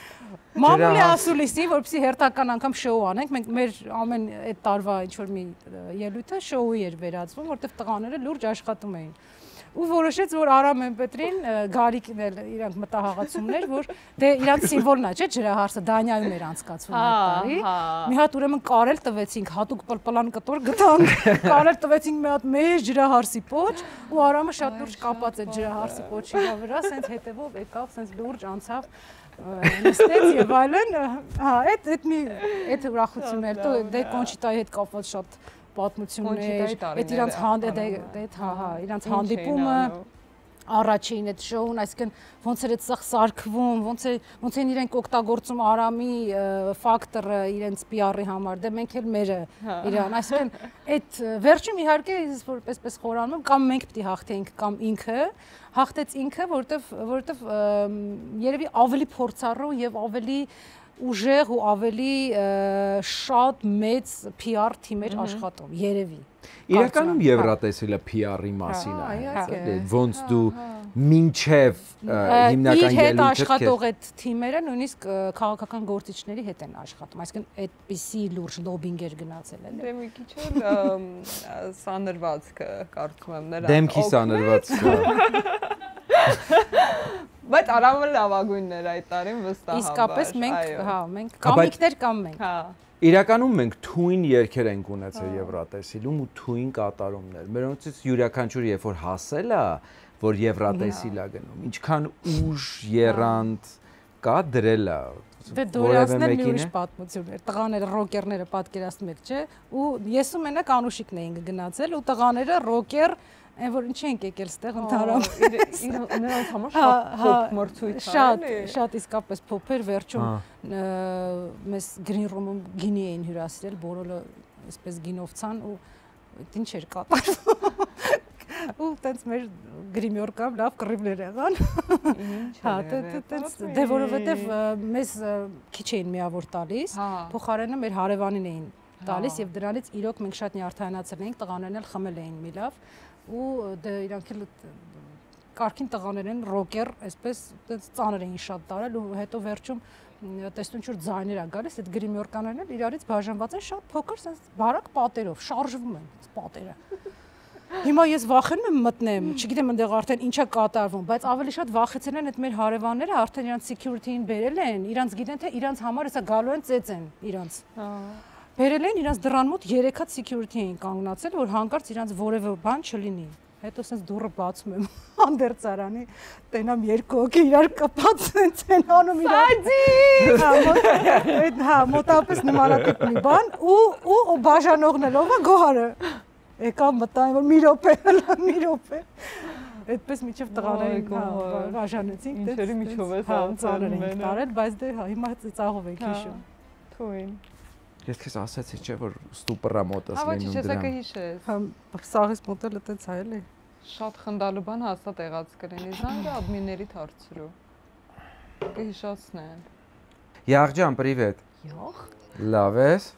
S3: Մամուլի ասուլիսի, որպեսզի հերթական անգամ շոու անենք, մենք մեր ամեն այդ տարվա ինչ որ մի ելույթը շոուի էր վերածվում, որտեղ տղաները լուրջ աշխատում էին։ Ու որոշեց, որ Արամեն Պետրին Գարիկն էլ իրանք մտահաղացումներ, որ դե իրանք սիմվոլն է, չէ՞, ջրահարսը Դանիայում էր անցկացվում այդ տարի։ Մի հատ ուրեմն կարել տվեցինք, հատուկ պլպլան կտոր գտանք, կարել տվեցինք մի հատ մեծ ջրահարսի պոչ, ու Արամը շատ լուրջ կապած է ջրահարսի պոչի վրա, սենց հետևով եկավ, սենց լուրջ անցավ նստեց եւ այլն, հա, այդ ուրախությունն էր, դե Կոնչիտայի հետ կապված շատ պատմություններ, այդ իրանց հանդիպումը, առաջին այդ շոուն, այսինքն ոնց էր այդ սարքվում, ոնց են իրենք օգտագործում Արամի ֆակտորը իրենց PR-ի համար, դե մենք էլ մերը իրան, այսինքն այդ վերջում իհարկե որպես խորանում կամ մենք պիտի հաղթեինք կամ ինքը, հաղթեց ինքը, որովհետև երևի ավելի փորձառու եւ ավելի ուժեղ ու ավելի շատ մեծ PR թիմեր աշխատում, երևի։
S2: Իրականում Եվրատեսիլը PR-ի մասին է, ոնց դու մինչև հիմնական
S3: իր հետ
S2: ելույթը
S3: աշխատող այդ թիմերը նույնիսկ քաղաքական գործիչների հետ են աշխատում, այսինքն այդպիսի լուրջ լոբինգ էր գնացել էլ։
S5: Դե մի քիչ էլ սանրվածքը կարծում եմ նրան։
S2: դեմքի սանրվածքը։
S5: Բայց Արամը լավագույնն էր այդ տարին վստահաբար։
S3: Իսկապես մենք, հա, մենք կամիկներ կամ մենք։
S5: Հա։
S2: Իրականում մենք թույն երգեր ենք ունեցել Եվրատեսիլում ու թույն կատարումներ։ Մերոնցից յուրաքանչյուրը երբ որ հասել է, որ Եվրատեսիլ է գնում, ինչքան ուժ եռանդ կա դրել է։
S3: Դե դուրասներ մի ուրիշ պատմություն էր։ Տղաները ռոկերները պատկերացնում եք, չէ՞։ Ու ես ու մենակ Անուշիկն էինք գնացել ու տղաները ռոկեր Այն որ ինչ ենք եկել ստեղ ընդհանրապես
S5: նրանց համար շատ փոփ մրցույթ է,
S3: շատ իսկապես փոփ էր, վերջում մեզ green room-ում գինի էին հյուրասիրել, բոլորը այսպես գինով ցան ու ինչ էր կատարվում։ Ու տենց մեր գրիմյորկամ լավ կռիվներ եղան։ Հա, տենց դե որովհետև մեզ քիչ էին միավոր տալիս, փոխարենը մեր հարևանին էին տալիս եւ դրանից իրոք մենք շատ նյարդայնացել էինք, տղաներն էլ խմել էին մի լավ։ ու դե իրանք էլ կարգին տղաներ են, ռոկեր, այսպես ծանր էին շատ տարել ու հետո վերջում տեսնում ինչ որ ձայներ ա գալիս, այդ գրիմյորկաներն էլ իրարից բաժանված են շատ փոքր, sense բարակ պատերով, շարժվում են պատերը։ Հիմա ես վախենում եմ մտնեմ, չգիտեմ այնտեղ արդեն ինչա կատարվում, բայց ավելի շատ վախեցել են այդ մեր հարևանները, արդեն իրանց security-ին բերել են, իրանց գիտեն թե իրանց համար հեսա գալու են ծեծ են իրանց։ Բերել են իրանց դռան մոտ 3 հատ security էին կանգնացել, որ հանկարծ իրանց որևէ բան չլինի։ Հետո sense դուռը բացում եմ անդերծարանի, տենամ երկու հոգի իրար կպած են անում իրար։ Հա, մոտավորապես նմանատիպ մի բան ու բաժանողն էլ ով է գոհարը։ Եկա մտան որ մի րոպե։ Այդպես միջև տղաներին բաժանեցինք,
S5: ինչերի միջով է
S3: ծանր ենք տարել, բայց դե հիմա ծիծաղով ենք հիշում։
S5: Թույն։
S2: Ես քեզ ասացի չէ որ ստուպրա մոտս լինում
S5: դրան։ Հավաք չես կհիշես։
S3: Հա, սաղից մոտել այդպես հայ էլի։
S5: Շատ խնդալու բան հաստատ եղած կլինի, զանգը ադմիններից հարցրու։ Կհիշացնեն։
S2: Յաղջան, պրիվետ։
S3: Յող։
S2: Լավ ես։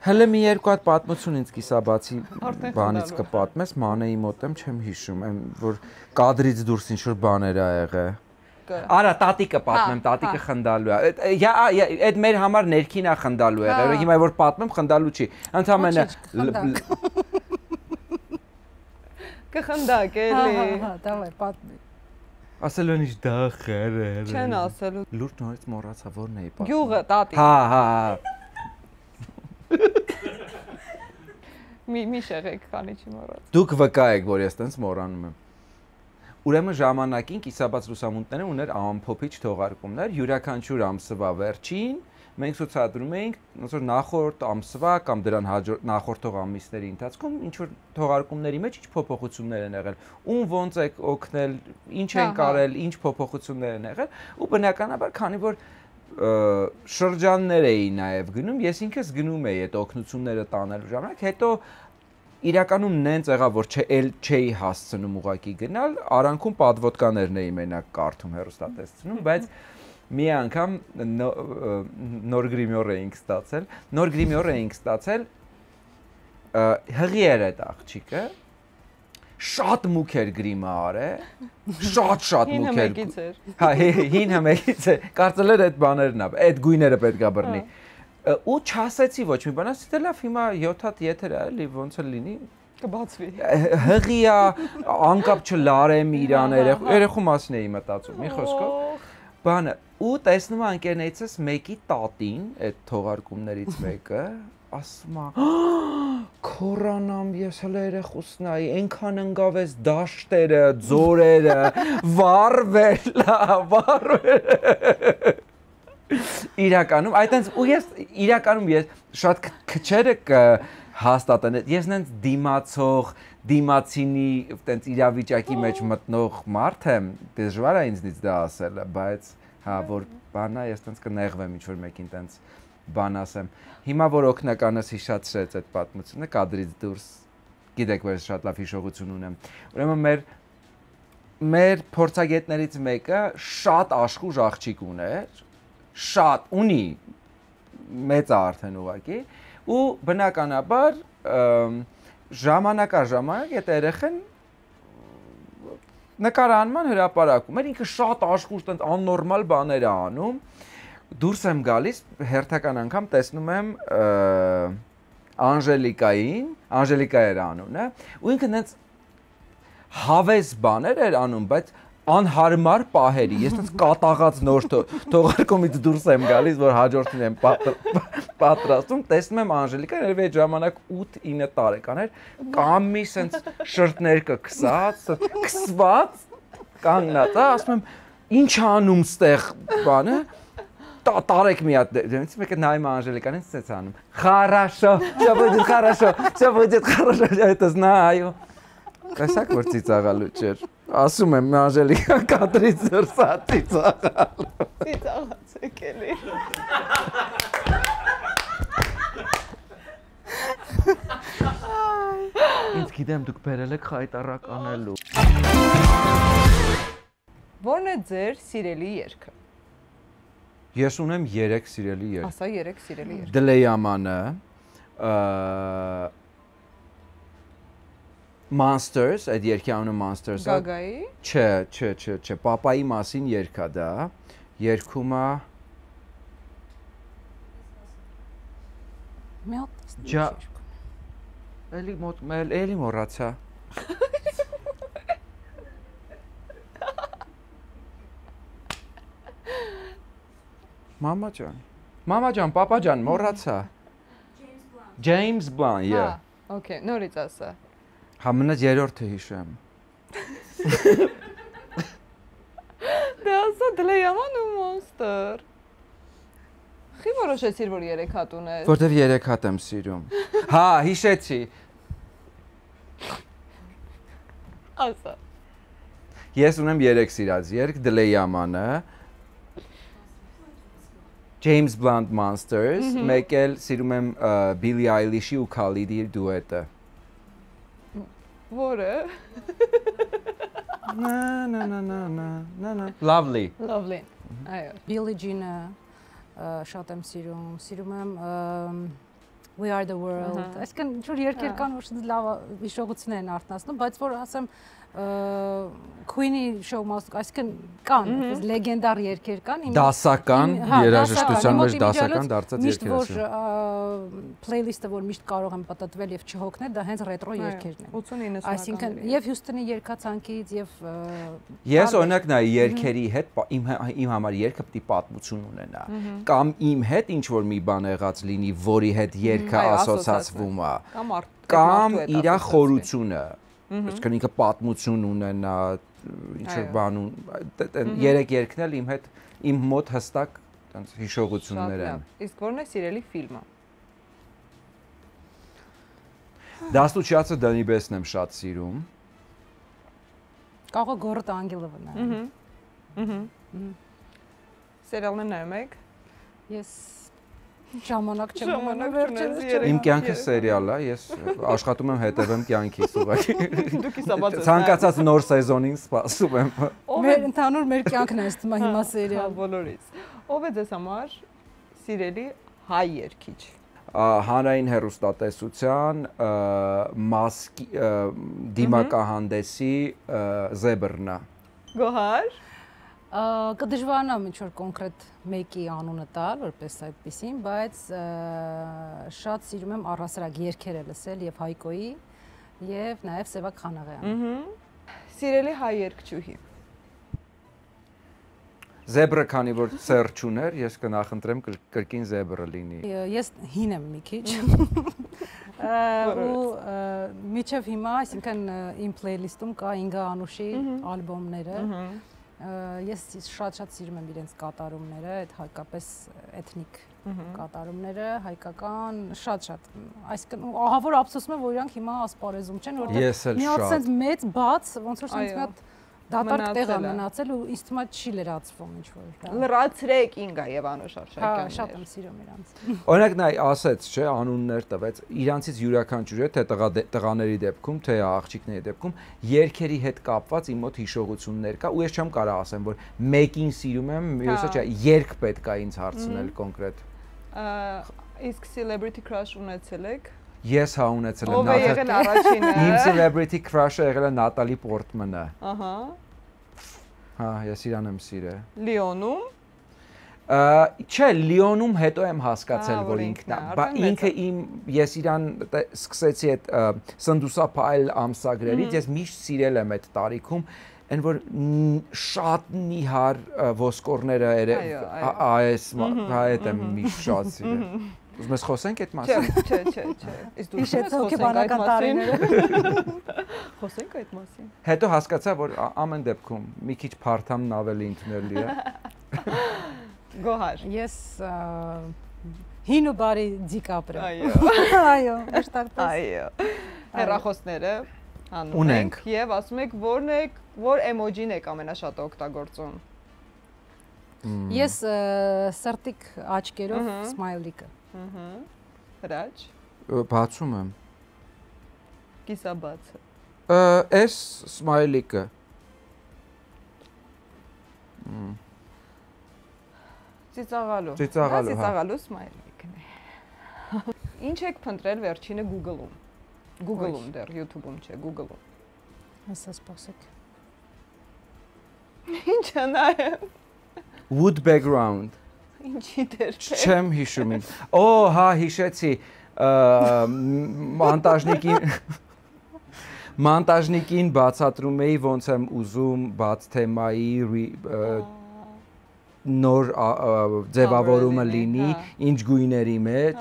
S2: Հələ մի երկու հատ պատմություն ինձ կիսաբացի բանից կպատմես, մանեի մոտ եմ, չեմ հիշում, այն որ կադրից դուրս ինչ որ բաներ ա եղել։ Արա տատիկը պատմեմ, տատիկը խնդալու է։ Այդ մեր համար ներքին է խնդալու եղել, հիմա որ պատմեմ խնդալու չի։ Ընդամենը
S5: կխնդակ էլի։
S3: Հա, դավայ, պատմի։
S2: Ասելու են ինչ դա խեր է։
S5: Չեն ասելու։
S2: Լուրջ նորից մոռացա, որն էի պատմում։
S5: Գյուղը, տատիկ։
S2: Հա։
S5: Մի շեղեք, քանի չի մոռաց։
S2: Դուք վկա եք, որ ես տենց մոռանում եմ։ Ուրեմն ժամանակին կիսաբաց լուսամուտները ուներ ամփոփիչ թողարկումներ, յուրաքանչյուր ամսվա վերջին մենք ցուցադրում էինք ոնց որ նախորդ ամսվա կամ դրան նախորդող ամիսների ընթացքում ինչ որ թողարկումների մեջ ինչ փոփոխություններ են եղել, ում ոնց է օգնել, ինչ են կարել, ինչ փոփոխություններ են եղել, ու բնականաբար քանի որ շրջաններ էի նաև գնում, ես ինքս գնում էի այդ օգնությունները տանելու ժամանակ, հետո իրականում նենց եղավ որ չէի հասցնում ուղակի գնալ, արանքում պատվոտկաներն էի մենակ կարդում հեռուստատեսությունում, բայց մի անգամ նոր գրիմյոր էինք ստացել, հղի էր այդ աղջիկը, շատ մուք էր գրիմը արել, շատ մուք էր։
S5: Հին հմեկից էր։
S2: Հա, հին հմեկից է, կարծել էր այդ բաներն ա, այդ գույները պետք է բռնի։ Ու չասեցի ոչ մի բան, ասեցի լավ հիմա 7 հատ եթեր է, էլի ոնց է լինի,
S5: կբացվի։
S2: հղի է, անկապ չլարեմ իրան, երեխու մասին էի մտածում, մի խոսքով։ Բանը, ու տեսնում եմ ընկերներիցս մեկի տատին, այդ թողարկումներից մեկը, ասում է, քորանամ ես հələ երեխուսն այ, այնքան ընկավ ես դաշտերը, ձորերը, վառվել։ Իրականում, այտենց ու ես շատ քչերը կհաստատեն, ես նենց դիմացող, դիմացինի տենց իրավիճակի մեջ մտնող մարդ եմ, դժվար է ինձնից դա ասելը, բայց հա որ բանա ես տենց կնեղվեմ ինչ որ մեկին տենց բան ասեմ։ Հիմա որ օգնականս հիշացրեց այդ պատմությունը կադրից դուրս, գիտեք որ ես շատ լավ հիշողություն ունեմ։ Ուրեմն մեր փորձագետներից մեկը շատ աշխուժ աղջիկ ուներ, շատ ունի մեծ արդեն ուղակի ու բնականաբար ժամանակ այդ երեխան նկարանման հրապարակում էր ինքը շատ աշխուժ տենց աննորմալ բաներ է անում դուրս եմ գալիս հերթական անգամ տեսնում եմ Անժելիկա էր անունը ու ինքը նենց հավես բաներ էր անում բայց անհարմար պահերի, ես տենց կատաղած նոր թողարկումից դուրս եմ գալիս, որ հաջորդին եմ պատրաստում, տեսնում եմ Անժելիկան, երևի այդ ժամանակ 8-9 տարեկան էր, կամի սենց շրտներ քսված, կանգնած, ասում եմ, ինչ անում ստեղ բանը, տարեք մի հատ, մեկը նայում Անժելիկանին սենց անում, Խարաշո, շա будет хорошо, это знаю, տեսակ որ ծիծաղալու չէր, ասում եմ Անժելիկան կադրից դուրս է ծիծաղալու։
S5: Ծիծաղացեք էլի։
S2: Ինձ գիտեմ դուք բերել եք խայտարակ անելու։
S5: Որն է ձեր սիրելի երգը։
S2: Ես ունեմ 3 սիրելի երգ։
S5: Ասա 3 սիրելի երգ։
S2: Դլեյամանը, Monsters, այդ երգի անունը Monsters-ը։
S5: Գագայի։
S2: Չէ, պապայի մասին երգ է դա։ Երգում է
S3: Մի հատ։
S2: Էլի մոռացա։ Մամա ջան, պապա ջան, մոռացա։ James Blunt, yeah.
S5: Okay, նորից ասա։
S2: Համնած երրորդը հիշեմ։
S5: Դե ասա դլեյաման ու Monster։ Խի որոշեցիր, որ 3 հատ ունես։
S2: Որտեվ 3 հատ եմ սիրում։ Հա, հիշեցի։
S5: Ասա։
S2: Ես ունեմ 3 սիրած երգ, դլեյամանը, James Blunt Monsters, մեկ էլ սիրում եմ Billie Eilish-ի ու Khalid-ի դուետը։
S5: Որը։
S2: Lovely։
S5: Lovely։ Այո։
S3: Billie Jean-ը շատ եմ սիրում եմ We Are the World։ Այսինքն ինչ որ երկեր կան, որ շատ լավ հիշողություններ են արտնասնում, բայց որ ասեմ Queen-ի show must, այսինքն կան, լեգենդար երգեր կան։
S2: Դասական, երաժշտության մեջ դասական դարձած
S3: երգեր
S2: են։
S3: Միշտ որ playlist-ը որ միշտ կարող եմ պատտվել եւ չհոգնել, դա հենց ռետրո երգերն են։
S5: 80-90-ական։
S3: Այսինքն եւ Հյուսթոնի երգացանկից եւ
S2: Ես օրինակ նայ երգերի հետ իմ համար երգը պիտի պատմություն ունենա։ Կամ իմ հետ ինչ որ մի բան եղած լինի, որի հետ երգը ասոցացվում է։ Կամ իր խորությունը։ Այսինքն ինքը պատմություն ունենա, ինչ-որ բան երեք երգն էլ իմ մոտ հստակ տենց հիշողություններ են։
S5: Իսկ ո՞րն է սիրելի ֆիլմը։
S2: Դաստուչյացը Դանիբեսն եմ շատ սիրում։
S3: Կաղո Գորտ Անգելովն է։
S5: Սերիալն նայում եք։
S3: Ես ժամանակ չեմ
S5: ունեցի։
S2: Իմ կյանքը սերիալ է, ես աշխատում եմ հետևեմ կյանքիս ուղղակի։
S5: Դուք իսաբաց եք։
S2: Ցանկացած նոր սեզոնին սպասում եմ։
S3: Մեր ընդհանուր մեր կյանքն է ըստ հիմա սերիալ։
S5: Բոլորից։ Ով է ձեզ համար սիրելի հայ երգիչ։
S2: Հանրային հեռուստատեսության մասկի դիմակահանդեսի Զեբրնա։
S5: Գոհար։
S3: Կդժվարանամ ինչ որ կոնկրետ մեկի անունը տալ, որպես այդպեսին, բայց շատ սիրում եմ առհասարակ երգերը լսել եւ Հայկոյի եւ նաեւ Սևակ Խանաղյանի։
S5: Սիրելի հայ երգչուհի։
S2: Զեբրը քանի որ սերջ ուներ, ես կնախընտրեմ կրկին Զեբրը լինի։
S3: Ես հին եմ մի քիչ։ Ու միջև հիմա, այսինքն իմ playlist-ում կա Ինգա Անուշի ալբոմները։ Ես շատ սիրում եմ իրենց կատարումները, այդ հակապես էթնիկ կատարումները, հայկական, շատ, այսինքն ահա որ ափսոսում եմ, որ իրանք հիմա ասպարեզում չեն, որտեղ մի հատ sense մեծ բաց, ոնց որ sense մի հատ դատարկ տեղ է մնացել ու ինձ թվում է չի լրացվում ինչ որ։
S5: Լրացրեք Ինգա եւ Անուշ Արշակյանները։
S3: Հա, շատ եմ սիրում իրանց։
S2: Օրինակ նայ ասեց, չէ, անուններ տվեց, իրանցից յուրաքանչյուրը թե տղաների դեպքում, թե աղջիկների դեպքում երգերի հետ կապված իմ մոտ հիշողություններ կա ու ես չեմ կարող ասեմ, որ մեկին սիրում եմ, մյուսը չէ, երգ պետք է ինձ հարցնել կոնկրետ։
S5: Իսկ celebrity crush ունեցել եք։
S2: Ես հա ունեցել եմ
S5: Ով է եղել առաջինը։
S2: Իմ celebrity crush-ը եղել է Նատալի Պորտմանը։
S5: Ահա։
S2: Հա, ես իրան եմ սիրել։
S5: Լիոնում։
S2: Չէ, Լիոնում հետո եմ հասկացել, որ ինքն է, բայց ինքը ես իրան սկսեցի այդ Սնդուսափայլ ամսագրերից, ես միշտ սիրել եմ այդ տարիքում, այն որ շատ նիհար ոսկորները այս այդ եմ միշտ շատ սիրել։ Ուզում ես խոսենք այդ մասին։
S5: Չէ։ Իսկ դու
S3: Իշեց հոգեբանական տարիները։
S5: Խոսենք այդ մասին։
S2: Հետո հասկացա, որ ամեն դեպքում մի քիչ փարթամն ավելի ընդունելի է։
S5: Գոհար։
S3: Ես հին ու բարի Դիկապրը։
S5: Այո։
S3: Այո, մշտապես։
S5: Այո։ Հեռախոսները հանում
S2: Ունենք։
S5: եք եւ ասում եք որ էմոջին եք ամենաշատը օգտագործում։
S3: Ես սրտիկ աչքերով սմայլիկը։
S5: Հրաչ։
S2: Բացում եմ։
S5: Կիսաբացը։
S2: Էս սմայլիկը։
S5: Ծիծաղալու։
S2: Ծիծաղալու, հա։
S5: Ծիծաղալու սմայլիկն է։ Ինչ եք փնտրել վերջինը Google-ում։ Google-ում դեռ, YouTube-ում չէ, Google-ում։
S3: Հեսա սպասեք։
S5: Ինչ է նայեմ։
S2: Wood background։
S5: Ինչի դեր չէ։
S2: Չեմ հիշում ինձ։ Օ, հա, հիշեցի։ Մոնտաժնիկին բացատրում էի ոնց եմ ուզում բաց թեմայի նոր ձևավորումը լինի, ինչ գույների մեջ,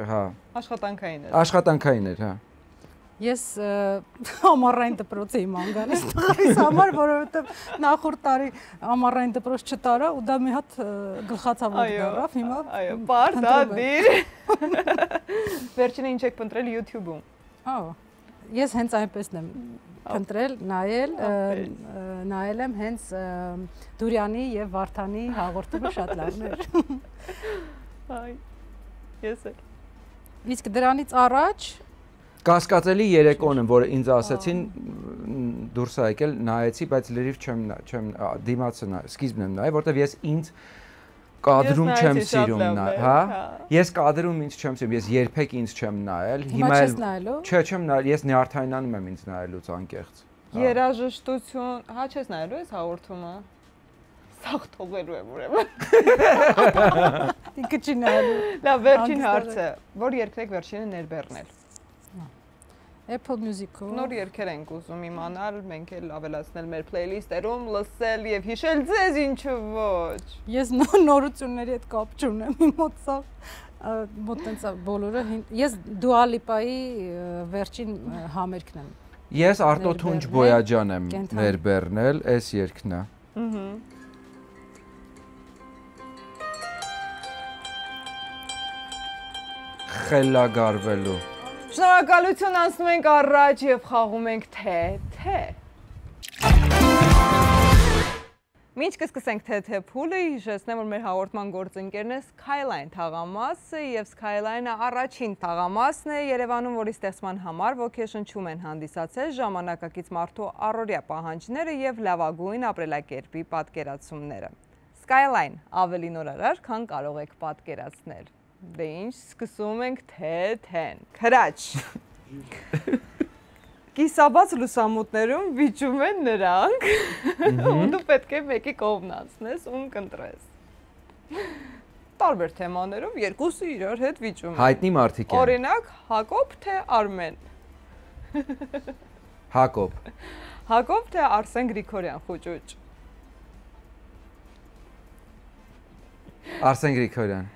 S2: հա։
S5: Աշխատանքային էր։
S2: Աշխատանքային էր, հա։
S3: Ես ամառային դպրոց էի ման գալիս տղայիս համար, որովհետև նախորդ տարի ամառային դպրոց չտարա ու դա մի հատ գլխացավոտ դառավ, հիմա։
S5: Այո, պարտադիր։ Վերջինը ինչ եք փնտրել YouTube-ում։
S3: Ահա։ Ես հենց այնպեսն եմ փնտրել, նայել եմ հենց Դուրյանի եւ Վարդանի հաղորդումը շատ լավն էր։
S5: Այ։ Ես էլ։
S3: Իսկ դրանից առաջ
S2: Կասկածելի երեկոն եմ, որ ինձ ասացին դուրս է եկել, նայեցի, բայց լրիվ չեմ դիմացը նայ, սկիզբն եմ նայ, որտեվ ես ինձ կադրում չեմ սիրում նայ, հա։ Ես կադրում ինձ չեմ սիրում, ես երբեք ինձ չեմ նայել։
S3: Հիմա չես նայելու։
S2: Չէ, չեմ նայել, ես նյարդայնանում եմ ինձ նայելուց անկեղծ։
S5: Երաժշտություն, հա չես նայելու այս հաղորդումը։ Սաղ թողելու եմ ուրեմն։
S3: Ինքը չի նայելու։
S5: Լավ, վերջին հարցը, որ երգեք վերջինը ներբեռնել։
S3: Apple Music-ով
S5: Նոր երգեր ենք ուզում իմանալ, մենք էլ ավելացնել մեր playlist-երում, լսել եւ հիշել ձեզ ինչու ոչ։
S3: Ես նորությունների հետ կապ չունեմ, մոտ սա տենց բոլորը ես Dua Lipa-ի վերջին համերգն եմ։
S2: Ես Արտո Թունջ Բոյաջան եմ ներբեռնել, այս երգն է։ Խելագարվելու։
S5: Շնորհակալություն, անցնում ենք առաջ եւ խաղում ենք թե։ Մինչ կսկսենք թե փուլը, հիշեցնեմ, որ մեր հաղորդման գործընկերն է Skyline թաղամասը եւ Skyline-ը առաջին թաղամասն է Երևանում, որի ստեղծման համար ոգեշնչում են հանդիսացել ժամանակակից մարդու առօրյա պահանջները եւ լավագույն ապրելակերպի պատկերացումները։ Skyline ավելի նորարար, քան կարող եք պատկերացնել։ Դե ինչ, սկսում ենք թե-թեն։ Քրաչ։ Կիսաբաց լուսամուտներում վիճում են նրանք, ու դու պետք է մեկի կողմն անցնես, ում կընտրես։ Տարբեր թեմաներով երկուսը իրար հետ վիճում են։
S2: Հայտնի մարդիկ են։
S5: Օրինակ, Հակոբ թե Արմեն։
S2: Հակոբ։
S5: Հակոբ թե Արսեն Գրիգորյան, խուճուճ։
S2: Արսեն Գրիգորյան։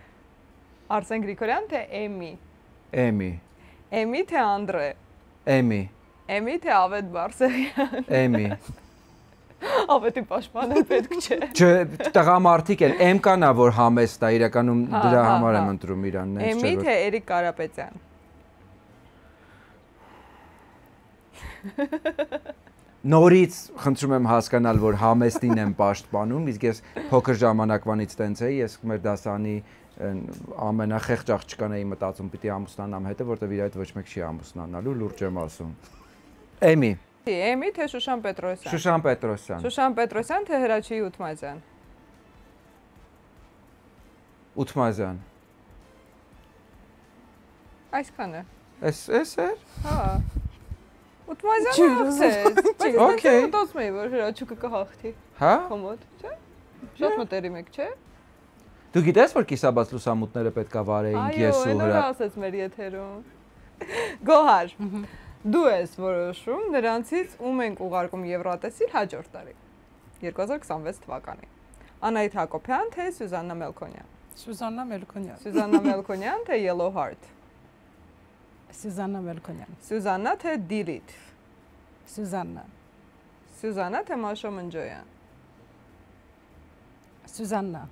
S5: Արսեն Գրիգորյան թե Էմի։
S2: Էմի։
S5: Էմի թե Անդրե։
S2: Էմի։
S5: Էմի թե Ավետ Բարսեղյան։
S2: Էմի։
S5: Ավետի պաշտպանել պետք չէ։
S2: Չէ, տղամարդիկ են, M կանա որ համեստ է, իրականում դրա համար եմ ընտրում իրան, նենց չէ։
S5: Էմի թե Էրիկ Կարապետյան։
S2: Նորից խնդրում եմ հասկանալ, որ համեստին եմ պաշտպանում, իսկ ես փոքր ժամանակվանից տենց էի, ես մեր դասանի ամենախեղճ աղջկան էի մտածում պիտի ամուսնանամ հետը, որտեվ իր այդ ոչ մեկ չի ամուսնանալու, լուրջ եմ ասում։ Էմի։
S5: Էմի թե Շուշան Պետրոսյան։
S2: Շուշան Պետրոսյան։
S5: Շուշան Պետրոսյան թե Հրաչի Ութմազյան։
S2: Ութմազյան։
S5: Այսքան է։
S2: Էս էր։
S5: Հա։ Ութմազյանը հաղթեց։ Okay։ Մտածում էի, որ Հրաչուկը կհաղթի։
S2: Հա։
S5: Կոմոդ, չէ՞։ Շատ մտերիմ եք, չէ՞։
S2: Դու գիտես, որ կիսաբաց լուսամուտները պետք է վարեինք ես ու
S5: Այո, ասեց մեր եթերում։ Գոհար։ Դու ես որոշում նրանցից ում ենք ուղարկում Եվրատեսիլ հաջորդ տարի 2026 թվականին։ Անահիտ Հակոբյան թե Սյուզաննա Մելքոնյան։
S3: Սյուզաննա Մելքոնյան։
S5: Սյուզաննա Մելքոնյան թե Yellow Heart։
S3: Սյուզաննա Մելքոնյան։
S5: Սյուզաննա թե Դիլիթ։
S3: Սյուզաննա։
S5: Սյուզաննա թե Մաշո Մնջոյան։
S3: Սյուզաննա։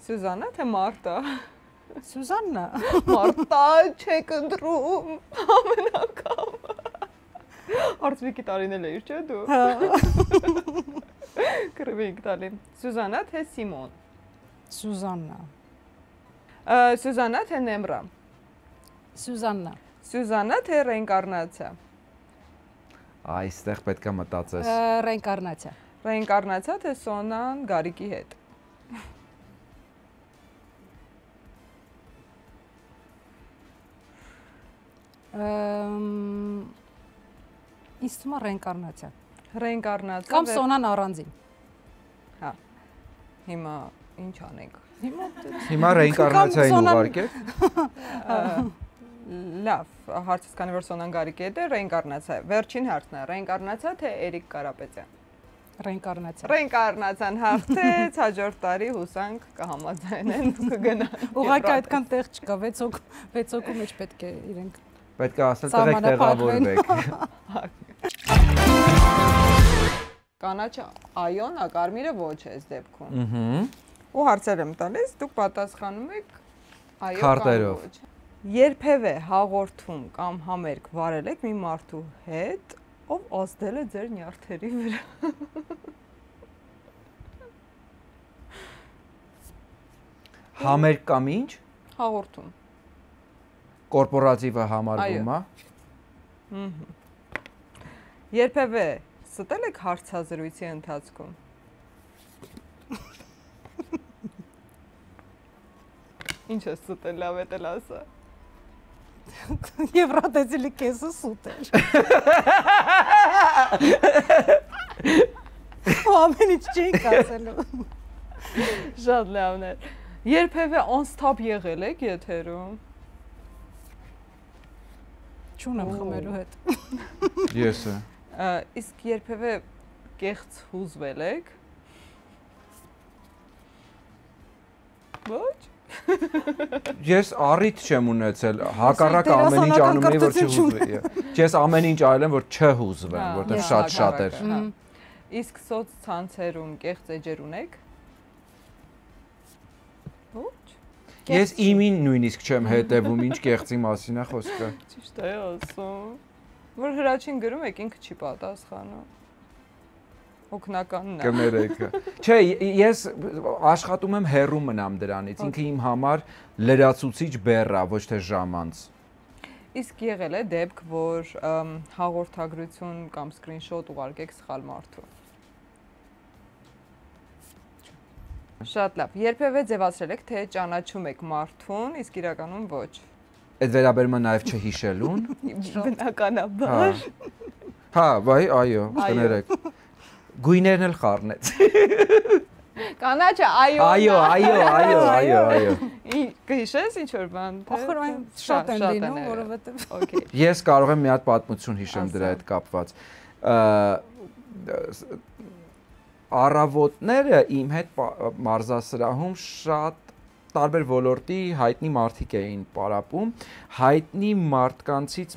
S5: Սյուզաննա թե Մարտա։
S3: Սյուզաննա։
S5: Մարտա չեք ընտրում ամեն անգամ։ Արծվիկի տարին էլ էիր, չէ՞ դու։ Հա։ Կրվիկ տալի։ Սյուզաննա թե Սիմոն։
S3: Սյուզաննա։
S5: Սյուզաննա թե Նեմրա։
S3: Սյուզաննա։
S5: Սյուզաննա թե Ռեինկարնացիա։
S2: Այստեղ պետք է մտածես։
S3: Ռեինկարնացիա։
S5: Ռեինկարնացիա թե Սոնան Գարիկի հետ։
S3: Ինձ թվում է ռեինկարնացիա։
S5: Ռեինկարնացիա։
S3: Կամ Սոնան առանձին։
S5: Հա։ Հիմա ինչ անենք։
S2: Հիմա ռեինկարնացիային ուղարկեք։
S5: Լավ, հարցս քանի որ Սոնան Գարիկետ է, ռեինկարնացիա։ Վերջին հարցն է, ռեինկարնացիա թե Էրիկ Կարապետյան։
S3: Ռեինկարնացիա։
S5: Ռեինկարնացիան հաղթեց, հաջորդ տարի հուսանք կհամաձայնեն ու կգնա։
S3: Ուղղակի այդքան տեղ չկա, 6 հոգու մեջ պետք է իրենք։
S2: Պետք է ասել տղեկ տեղավորվեք։
S5: Կանաչը այոն, կարմիրը ոչ է այս դեպքում։ Ու հարցեր եմ տալիս, դուք պատասխանում եք այո կամ ոչ։ Երբևէ հաղորդում կամ համերգ վարել եք մի մարդու հետ, ով ազդել է ձեր նյարդերի վրա։
S2: Համերգ կամ ինչ։
S5: Հաղորդում։
S2: Կորպորատիվը համարվում է։
S5: Երբևէ ստել եք հարցազրույցի ընթացքում։ Ինչ է ստել, լավ է տել ասա։
S3: Եվրատեզիլի կեսը սուտ էր։ Ու ամեն ինչ չէինք ասելու։
S5: Շատ լավն է։ Երբևէ on-stop եղել եք եթերում։
S3: Չունեմ խմելու հետ։
S2: Ես է։
S5: Իսկ երբևէ կեղծ հուզվել եք։ Ոչ։
S2: Ես առիթ չեմ ունեցել, հակառակ ամեն ինչ անում եմ, որ չհուզվի։ Ես ամեն ինչ արել եմ, որ չհուզվեմ, որտեղ շատ էր։
S5: Իսկ սոցցանցերում կեղծ էջեր ունեք։ Ոչ։
S2: Ես իմին նույնիսկ չեմ հետևում, ինչ կեղծի մասին է խոսքը։
S5: Ճիշտ է ասում։ Որ հրաչին գրում եք, ինքը չի պատասխանում։ Օգնականն է։
S2: Կներեք։ Չէ, ես աշխատում եմ հեռու մնամ դրանից, ինքը իմ համար լրացուցիչ բեռ է, ոչ թե ժամանց։
S5: Իսկ եղել է դեպք, որ հաղորդագրություն կամ սկրինշոտ ուղարկեք սխալ մարդու։ Շատ լավ։ Երբևէ ձևացրել եք, թե ճանաչում եք մարդուն, իսկ իրականում ոչ։
S2: Այդ վերաբերում է նաև չհիշելուն։
S5: Բնականաբար։
S2: Հա, վայ, այո, կներեք։ Գույներն էլ խառնեց։
S5: Կանաչը այո։
S2: Այո։
S5: Կհիշես ինչ որ բան, թե։
S3: Ախր այն շատ են լինում, որովհետև։
S5: Okay։
S2: Ես կարող եմ մի հատ պատմություն հիշեմ դրա հետ կապված։ Առավոտները իմ հետ մարզասրահում շատ տարբեր ոլորտի հայտնի մարդիկ էին պարապում, հայտնի մարդկանցից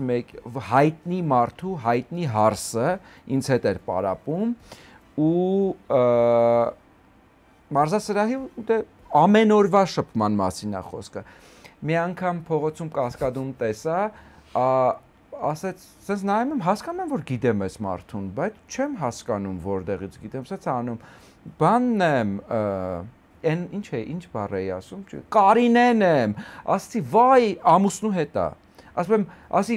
S2: հայտնի մարդու հայտնի հարսը ինձ հետ էր պարապում ու մարզասրահի ամեն օրվա շփման մասին է խոսքը։ Մի անգամ փողոցում կասկադում տեսա, ասեց, ասես նայում եմ, հասկանում եմ, որ գիտեմ այս մարդուն, բայց չեմ հասկանում որտեղից գիտեմ, ասեց անում, բանն եմ, այն ինչ է, ինչ բառ էի ասում, Կարինեն եմ, ասեցի, վայ, ամուսնու հետ է։ Ասում եմ, ասի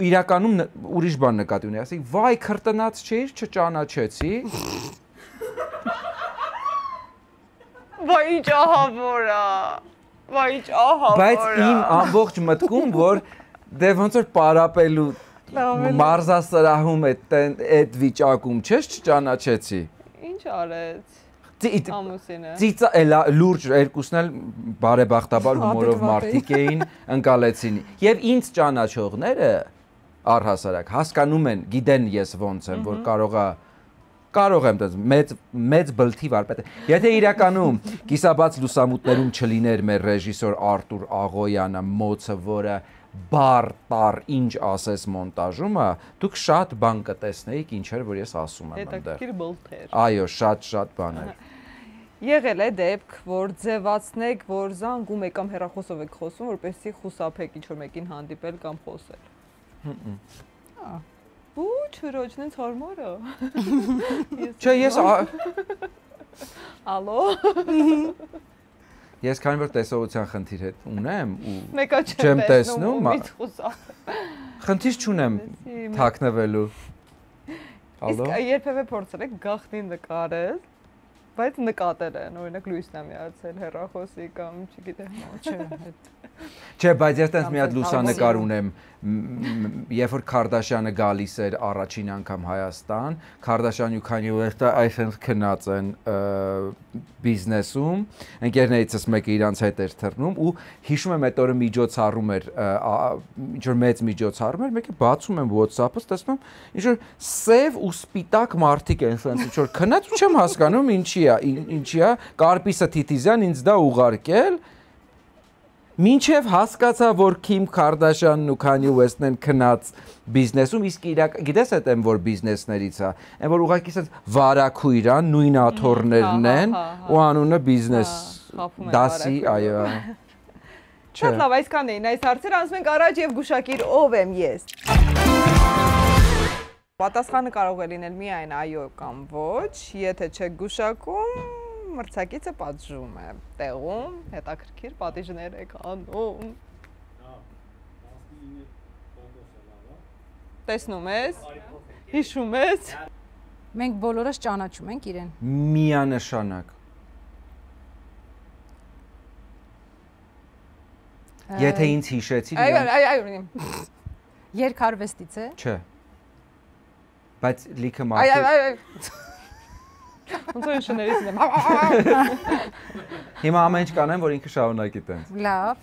S2: իրականում ուրիշ բան նկատի ունի, ասի, վայ, քրտնած չէիր, չճանաչեցի։
S5: Վայ, ինչ ահավոր է։ Վայ, ինչ ահավոր է։
S2: Բայց իմ ամբողջ մտքում, որ դե ոնց որ պարապելու մարզասրահում այդ վիճակում չես չճանաչեցի։
S5: Ինչ արեց։ Ամուսինը։
S2: Ծիծա լուրջ երկուսն էլ բարեբախտաբար հումորով մարդիկ էին, ընկալեցին։ Եվ ինձ ճանաչողները առհասարակ հասկանում են, գիտեն ես ոնց եմ, որ կարող եմ դες մեծ բլթի վարպետ։ Եթե իրականում կիսաբաց լուսամուտներում չլիներ մեր ռեժիսոր Արտուր Աղոյանը, մոցը, որը բար ինչ ասես մոնտաժումը, դուք շատ բան կտեսնեիք ինչեր որ ես ասում եմ այնտեղ։
S5: Հետաքրքիր բլթեր։
S2: Այո, շատ բաներ։
S5: Եղել է դեպք, որ ձևացնեք, որ զանգում եք կամ հեռախոսով եք խոսում, որպեսզի խուսափեք ինչ որ մեկին հանդիպել կամ խոսել։ Ու չրոջն է հարմար է։
S2: Չէ, ես
S5: Ալո։
S2: Ես քանի որ տեսողության խնդիր հետ ունեմ ու
S5: մեկը
S2: չեմ տեսնում,
S5: խուսափ։
S2: խնդիր չունեմ թաքնվելու։ Ալո։
S5: Իսկ երբևէ փորձել եք գաղտնի նկարել, բայց նկատել են, օրինակ լույսն է միացել հեռախոսի կամ չգիտեմ,
S3: Չէ, այդ
S2: Չէ, բայց ես տենց մի հատ լուսանկար ունեմ, երբ որ Քարդաշյանը գալիս էր առաջին անգամ Հայաստան, Քարդաշյանը ու Քանյե Ուեսթը այսպես քնած են բիզնեսում, ընկերներիցս մեկը իրանց հետ էր թռնում ու հիշում եմ այդ օրը միջոցառում էր, ինչ որ մեծ միջոցառում էր, մեկը բացում եմ WhatsApp-ը, տեսնում եմ ինչ որ սև ու սպիտակ մարդիկ են, ինչ որ քնած ու չեմ հասկանում ինչի է, Կարպիսը Թիթիզյան ինձ դա ուղարկել Մինչև հասկացա, որ Քիմ Քարդաշյանն ու Քանյե Ուեսթն են քնած բիզնեսում, իսկ գիտես այդ եմ որ բիզնեսներից է, այն որ ուղղակի ասած վարակույր է, նույն աթոռներն են ու անունը բիզնես դասի, այո։
S5: Շատ լավ, այսքան էին այս հարցերը, անցնում ենք առաջ եւ գուշակիր ով եմ ես։ Պատասխանը կարող է լինել միայն այո կամ ոչ, եթե չեք գուշակում մրցակիցը պատժում է տեղում, հետաքրքիր պատիժներ եք անում։ Տեսնում ես, հիշում ես։
S3: Մենք բոլորս ճանաչում ենք իրեն։
S2: Միանշանակ։ Եթե ինձ հիշեցիր։
S5: Այո։
S3: Երկարվեստից է։
S2: Չէ։ Բայց լիքը մարդ։
S5: Այո։ Ոնց որ շներից եմ։
S2: Հիմա ամեն ինչ կանեմ, որ ինքը շարունակի տենց։
S3: Լավ։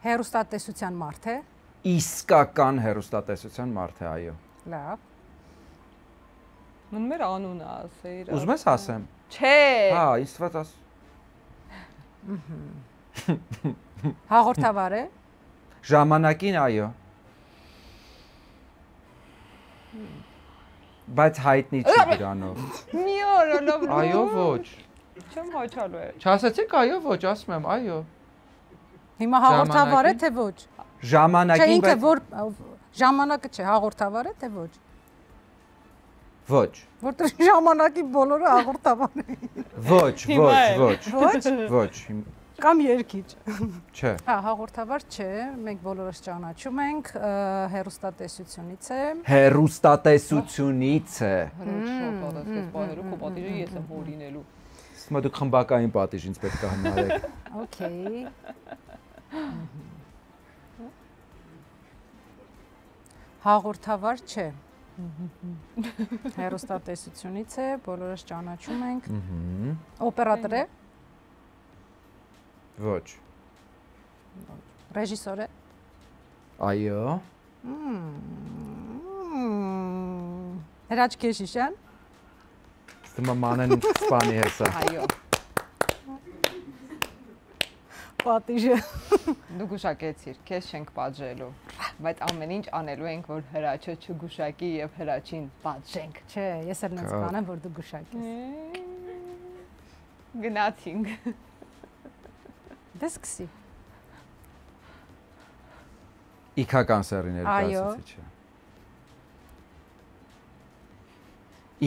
S3: Հերոստատեսության մարդ է։
S2: Իսկական հերոստատեսության մարդ է, այո։
S3: Լավ։
S5: Մնում էր անունը ասեիր։
S2: Ուզում ես ասեմ։
S5: Չէ։
S2: Հա, ինձ թվաց աս։
S3: Հաղորդավար է։
S2: Ժամանակին այո։ Բայց հայտնի չի դրանով։
S5: Մի օր լավ։
S2: Այո, ոչ։
S5: Չեմ հաչալու է։
S2: Չասեցիք այո, ոչ, ասում եմ, այո։
S3: Հիմա հաղորդավար է թե ոչ։
S2: Ժամանակին,
S3: ինքը որ ժամանակը չէ, հաղորդավար է թե ոչ։
S2: Ոչ։
S3: Որտեղ ժամանակի բոլորը հաղորդավար են։
S2: Ոչ։ Ոչ։
S3: Կամ երկիչ։
S2: Չէ։
S3: Հա, հաղորդավար չէ, մենք բոլորս ճանաչում ենք, հերոստատեսությունից է։
S2: Հերոստատեսությունից է։
S5: Պատիժը ես եմ հորինելու։
S2: Ստում դուք խմբակային պատիժ ինձ պետք է հնարեք։
S3: Okay։ Հաղորդավար չէ։ Հերոստատեսությունից է, բոլորս ճանաչում ենք։ Օպերատոր է։
S2: Ոչ։
S3: Ռեժիսոր է։
S2: Այո։
S3: Հրաչ Քեշիշյան։
S2: Ստում մանեն սպանի հեսա։
S5: Այո։
S3: Պատիժը։
S5: Դու գուշակեցիր, քեզ չենք պատժելու, բայց ամեն ինչ անելու ենք, որ հրաչը չգուշակի եւ հրաչին պատժենք։
S3: Չէ, ես էլ նենց կանեմ, որ դու գուշակես։
S5: Գնացինք։
S3: Դե սկսի։
S2: Իքական սերի ներկայացուցիչ է։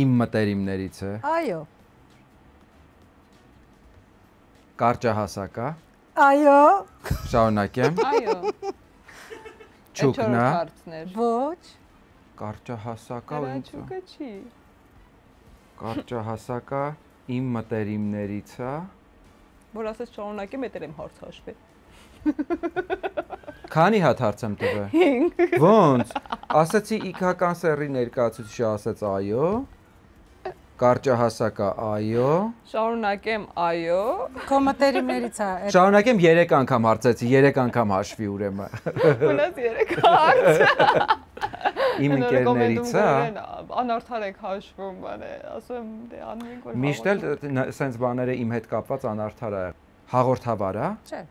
S2: Իմ մտերիմներից է։
S3: Այո։
S2: Կարճահասակա։
S3: Այո։
S2: Շարունակեմ։
S5: Այո։
S2: Չուկնա։
S3: Ոչ։
S2: Կարճահասակա ու ինձ։
S5: Չուկը չի։
S2: Կարճահասակա իմ մտերիմներից է։
S5: Որ ասես շարունակեմ, էտեր եմ հարց հաշվել։
S2: Քանի հատ հարց եմ տվել։ 5։ Ոնց։ Ասացի իքական սերի ներկայացուցիչը ասաց այո։ Կարճահասակա այո։
S5: Շարունակեմ այո։
S3: Քո մտերիմներից է։
S2: Շարունակեմ 3 անգամ հարցեցի, 3 անգամ հաշվի ուրեմն։
S5: Մնաց 3 հարց։
S2: Իմ ընկերներից է։
S5: Անարդար եք հաշվում, բանը, ասում դե անում ենք որ։
S2: Միշտ էլ սենց բաները իմ հետ կապված անարդար է։ Հաղորդավար է։
S3: Չէ։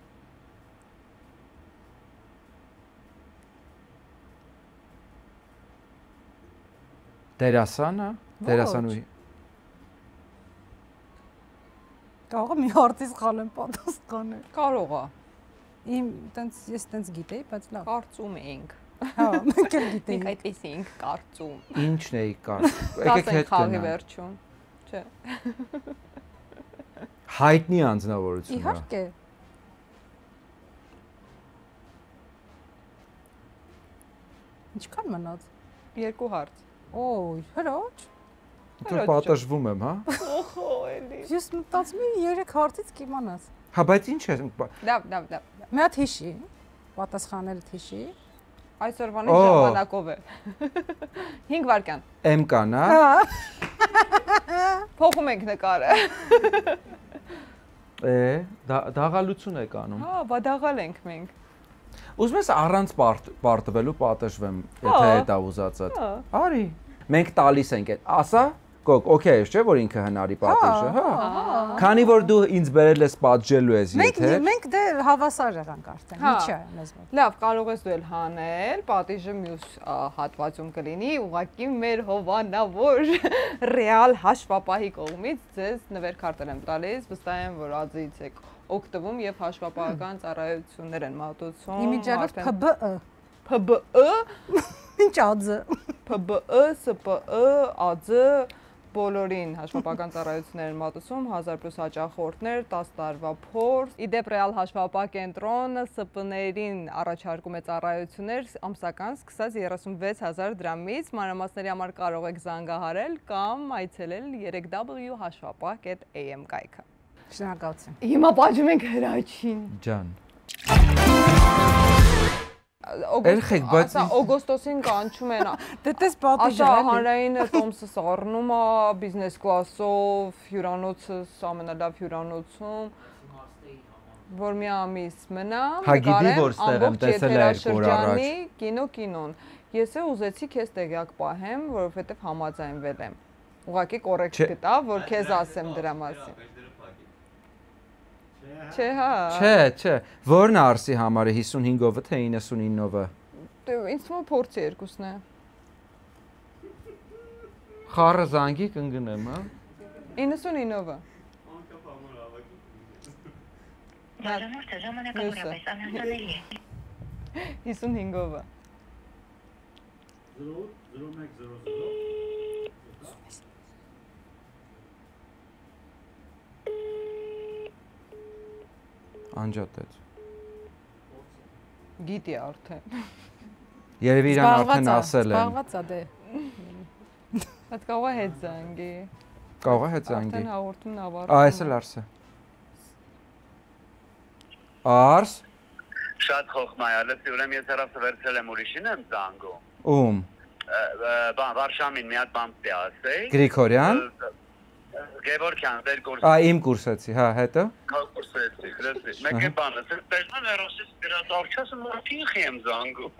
S2: Դերասան է։ Դերասանուհի։
S3: Կարող եմ մի հարցից խալ եմ պատասխանել։
S5: Կարող է։
S3: Ես տենց գիտեի, բայց լավ։
S5: Կարծում ենք։
S3: Հա, մենք էլ գիտեինք։
S5: Մենք այդպես էինք կարծում։
S2: Ինչն էի կարծում։
S5: Եկեք հետ խաղի վերջում։ Չէ։
S2: Հայտնի անձնավորություն է։
S3: Իհարկե։ Ինչքան մնաց։
S5: 2 հարց։
S3: Օй, հրաչ։
S2: Դու պատժվում եմ, հա։
S5: Օհո, էլի։
S3: Ես մտածում եմ 3 հարցից կիմանաս։
S2: Հա, բայց ինչ է։
S5: Լավ։
S3: Մի հատ հիշի, պատասխանները հիշի։
S5: Այսօրվանի ժամանակով է։ 5 վայրկյան։
S2: M կան, հա։
S5: Փոխում ենք նկարը։
S2: Դաղալություն եք անում։
S5: Հա, բադաղալ ենք մենք։
S2: Ուզում ես առանց պարտվելու պատժվեմ, եթե հետա ուզածը։ Արի։ Մենք տալիս ենք այդ, ասա, օքեյ, չէ՞ որ ինքը հնարի պատժը, հա։ Քանի որ դու ինձ բերել ես պատժելու ես, եթե։
S3: Մենք դե հավասար եղանք արդեն, ինչի՞ է մեզ մոտ։
S5: Լավ, կարող ես դու էլ հանել, պատիժը մյուս հատվածում կլինի, ուղղակի մեր հովանավոր ռեալ հաշվապահի կողմից ձեզ նվերքարտել եմ տալիս, վստահ եմ, որ ազից եք օգտվում եւ հաշվապահական ծառայություններ են մատուցում։
S3: Իմիջիալով ՓԲԸ։
S5: ՓԲԸ։
S3: Ինչ ԱՁ։
S5: ՓԲԸ, ՍՊԸ, ԱՁ բոլորին հաշվապահական ծառայություններ են մատուցում, 1000+ հաճախորդներ, 10 տարվա փորձ։ Իդեպ ռեալ հաշվապահ կենտրոնը ՍՊ-ներին առաջարկում է ծառայություններ ամսական սկսած 36000 դրամից։ Մանրամասների համար կարող եք զանգահարել կամ այցելել 3w-hashvapah.am կայքը։
S3: Շնորհակալություն։
S5: Հիմա պատժում ենք Հրաչին։
S2: Ջան։
S5: Օգոստոսին կանչում են։
S3: Դե տես պատիժը
S5: Ասա հանրայինը Տոմսը սառնում է, բիզնես կլասով, հյուրանոցը ամենալավ հյուրանոցում, որ մի ամիս մնամ,
S2: Հա գիտի որ ստեղ եմ տեսել երկու օր առաջ։
S5: Կինոն։ Ես է ուզեցի քեզ տեղյակ պահեմ, որովհետև համաձայնվել եմ։ Ուղղակի կոռեկտ գտա, որ քեզ ասեմ դրա մասին։ Չէ, հա։
S2: Չէ, որն է Արսի համարը 55-ով թե 99-ով։
S5: Ինձ թվում է փորձի երկուսն է։
S2: Խառը զանգի կընկնեմ, հա։
S5: 99-ով։
S6: Բաժանորդը ժամանակավորապես անհասանելի է։
S5: 55-ով։
S7: 0100
S2: Անջատեց։
S5: Գիտի արդեն։
S2: Երևի իրան արդեն ասել են։
S3: Զբաղված է դե։
S5: Բայց կարող է հետ զանգի։
S2: Կարող է հետ զանգի։
S5: Արդեն հաղորդումն ավարտվում։
S2: Այս էլ Արս է։ Արս։
S8: Շատ խոխմա է, լսի, ուրեմն ես հեռախոսը վերցրել եմ ուրիշին եմ զանգում։
S2: Ում։
S8: Վարշամին մի հատ բան պիտի ասեի։
S2: Գրիգորյան։
S8: Գևորգյան, ձեր կուրսը։
S2: Ա, իմ կուրսեցի, հա, հետո։
S8: Քո կուրսեցի, լսի։ Մեկ է բանը, ես տեսնում հեռախոսից դրած արչասը մարդինքի եմ զանգում։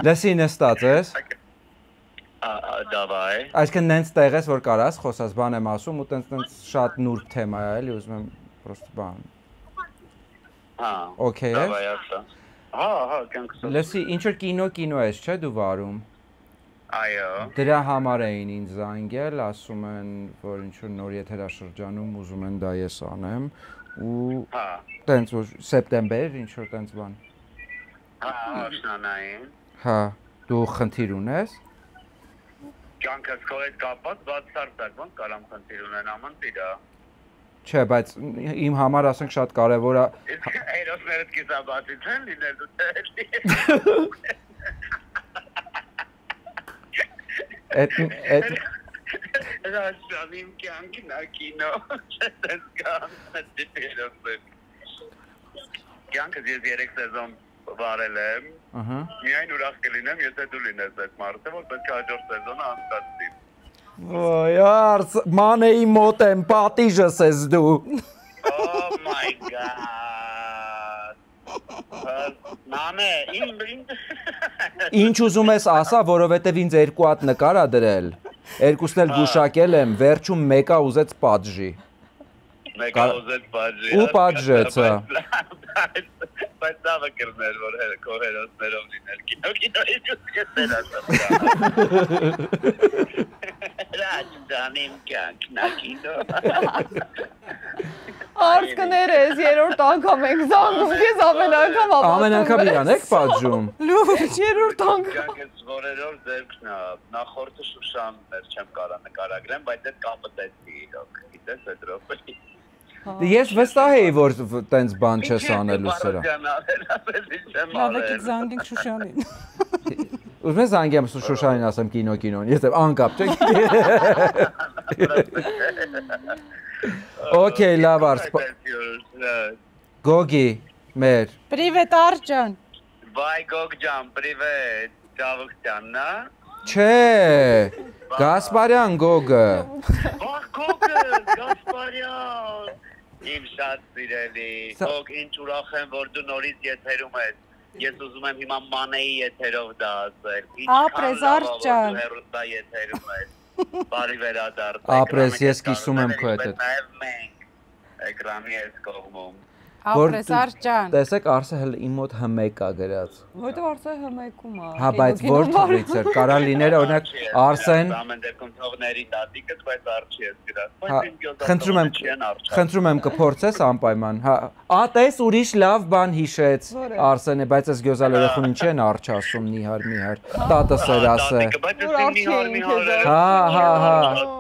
S2: Լսի նստած ես։
S8: Դավայ։
S2: Այսինքն նենց տեղ ես որ կարաս խոսած բան եմ ասում ու տենց շատ նուրբ թեմա է, էլի ուզում եմ պրոստը բան։
S8: Հա։
S2: Okay, է։
S8: Դավայ ասա։ Հա, կյանքս։
S2: Լսի, ինչ որ կինո ես, չէ՞ դու վարում։
S8: Այո։
S2: Դրա համար էին ինձ զանգել, ասում են, որ ինչ որ նոր եթերաշրջանում ուզում են դա ես անեմ ու
S8: Հա։
S2: տենց որ սեպտեմբեր ինչ որ տենց բան։
S8: Հա, աշնանային։
S2: Հա, դու խնդիր ունես։
S8: Կյանքս քո հետ կապված բացարձակ ոնց կարամ խնդիր ունենամ ընտիրա։
S2: Չէ, բայց իմ համար ասենք շատ կարևոր է։
S8: Իսկ հերոսներդ կիսաբացի չեն լինել դու դեռ։
S2: Այդ
S8: Ռաշանիմ կյանքն է կինո, չես կան դիպերոս։ Կյանքս ես 3 սեզոն վարել եմ։
S2: Ահա։
S8: Միայն ուրախ կլինեմ, եթե դու լինես այդ մարդը, որ պետք է հաջորդ սեզոնը անցկացվի։
S2: Ոյ, արս, մանեի մոտ եմ, պատիժս ես դու։
S8: Oh my god։ Մամե,
S2: Ինչ ուզում ես ասա, որովհետև ինձ երկու հատ նկար ա դրել։ Երկուսն էլ գուշակել եմ, վերջում մեկը ուզեց պատժի։
S8: Մեկը ուզեց պատժի։
S2: Ու պատժեց, հա։
S8: Բայց դավը կրներ, որ քո հերոսներով լիներ։ Կինոյի ճուտքեսել ասա։ Ռաչանիմ կյանքն է կինո։
S5: Արս կներես, 3-րդ անգամ ենք զանգում, քեզ ամեն անգամ ապատում։
S2: Ամեն անգամ իրան եք պատժում։
S5: Լուրջ, 3-րդ անգամ։
S8: Կյանքս որերով ձերքն է, նախորդը Շուշանն էր, չեմ կարա նկարագրեմ, բայց այդ կապը տեսի իրոք, գիտես այդ րոպեի։
S2: Ես վստահ էի, որ տենց բան չես անելու սրա։
S3: Լավ եկեք զանգենք Շուշանին։
S2: Ուզում ես զանգեմ Շուշանին ասեմ կինոն, ես անկապ չէ։ Okay, լավ արս։ Գոգի, մեր։
S3: Պրիվետ Արճան։
S8: Բայ Գոգ ջան, պրիվետ։ Ճավուկյան, նա։
S2: Չէ, Գասպարյան Գոգը։
S8: Բախ Գոգը, Գասպարյան։ Իմ շատ սիրելի, Գոգ ինչ ուրախ եմ, որ դու նորից եթերում ես։ Ես ուզում եմ հիմա մանեի եթերով դա ասել։
S3: Ապրես Արճան։
S8: Հերոստա եթերում ես։ Բարի վերադարձ։
S2: Ապրես, ես կիսում եմ քո հետ։
S8: Նաև մենք էկրանի ես կողմում։
S3: Ապրես Արճան։
S2: Տեսեք, Արսը հələ իմ մոտ հմեկ է գրած։
S5: Որտեւ Արսը հմեկում է։
S2: Հա, բայց որ թվից էր, կարա լիներ օրինակ Արսեն։
S8: Ամեն դեպքում թողների տատիկս, բայց արչի ես գրած։
S2: Խնդրում եմ կփորձես անպայման։ Հա, տես ուրիշ լավ բան հիշեց Արսենը, բայց այս գյոզալ երախուն ինչ են արչ ասում նիհար։ Տատս էր ասը։ Հա։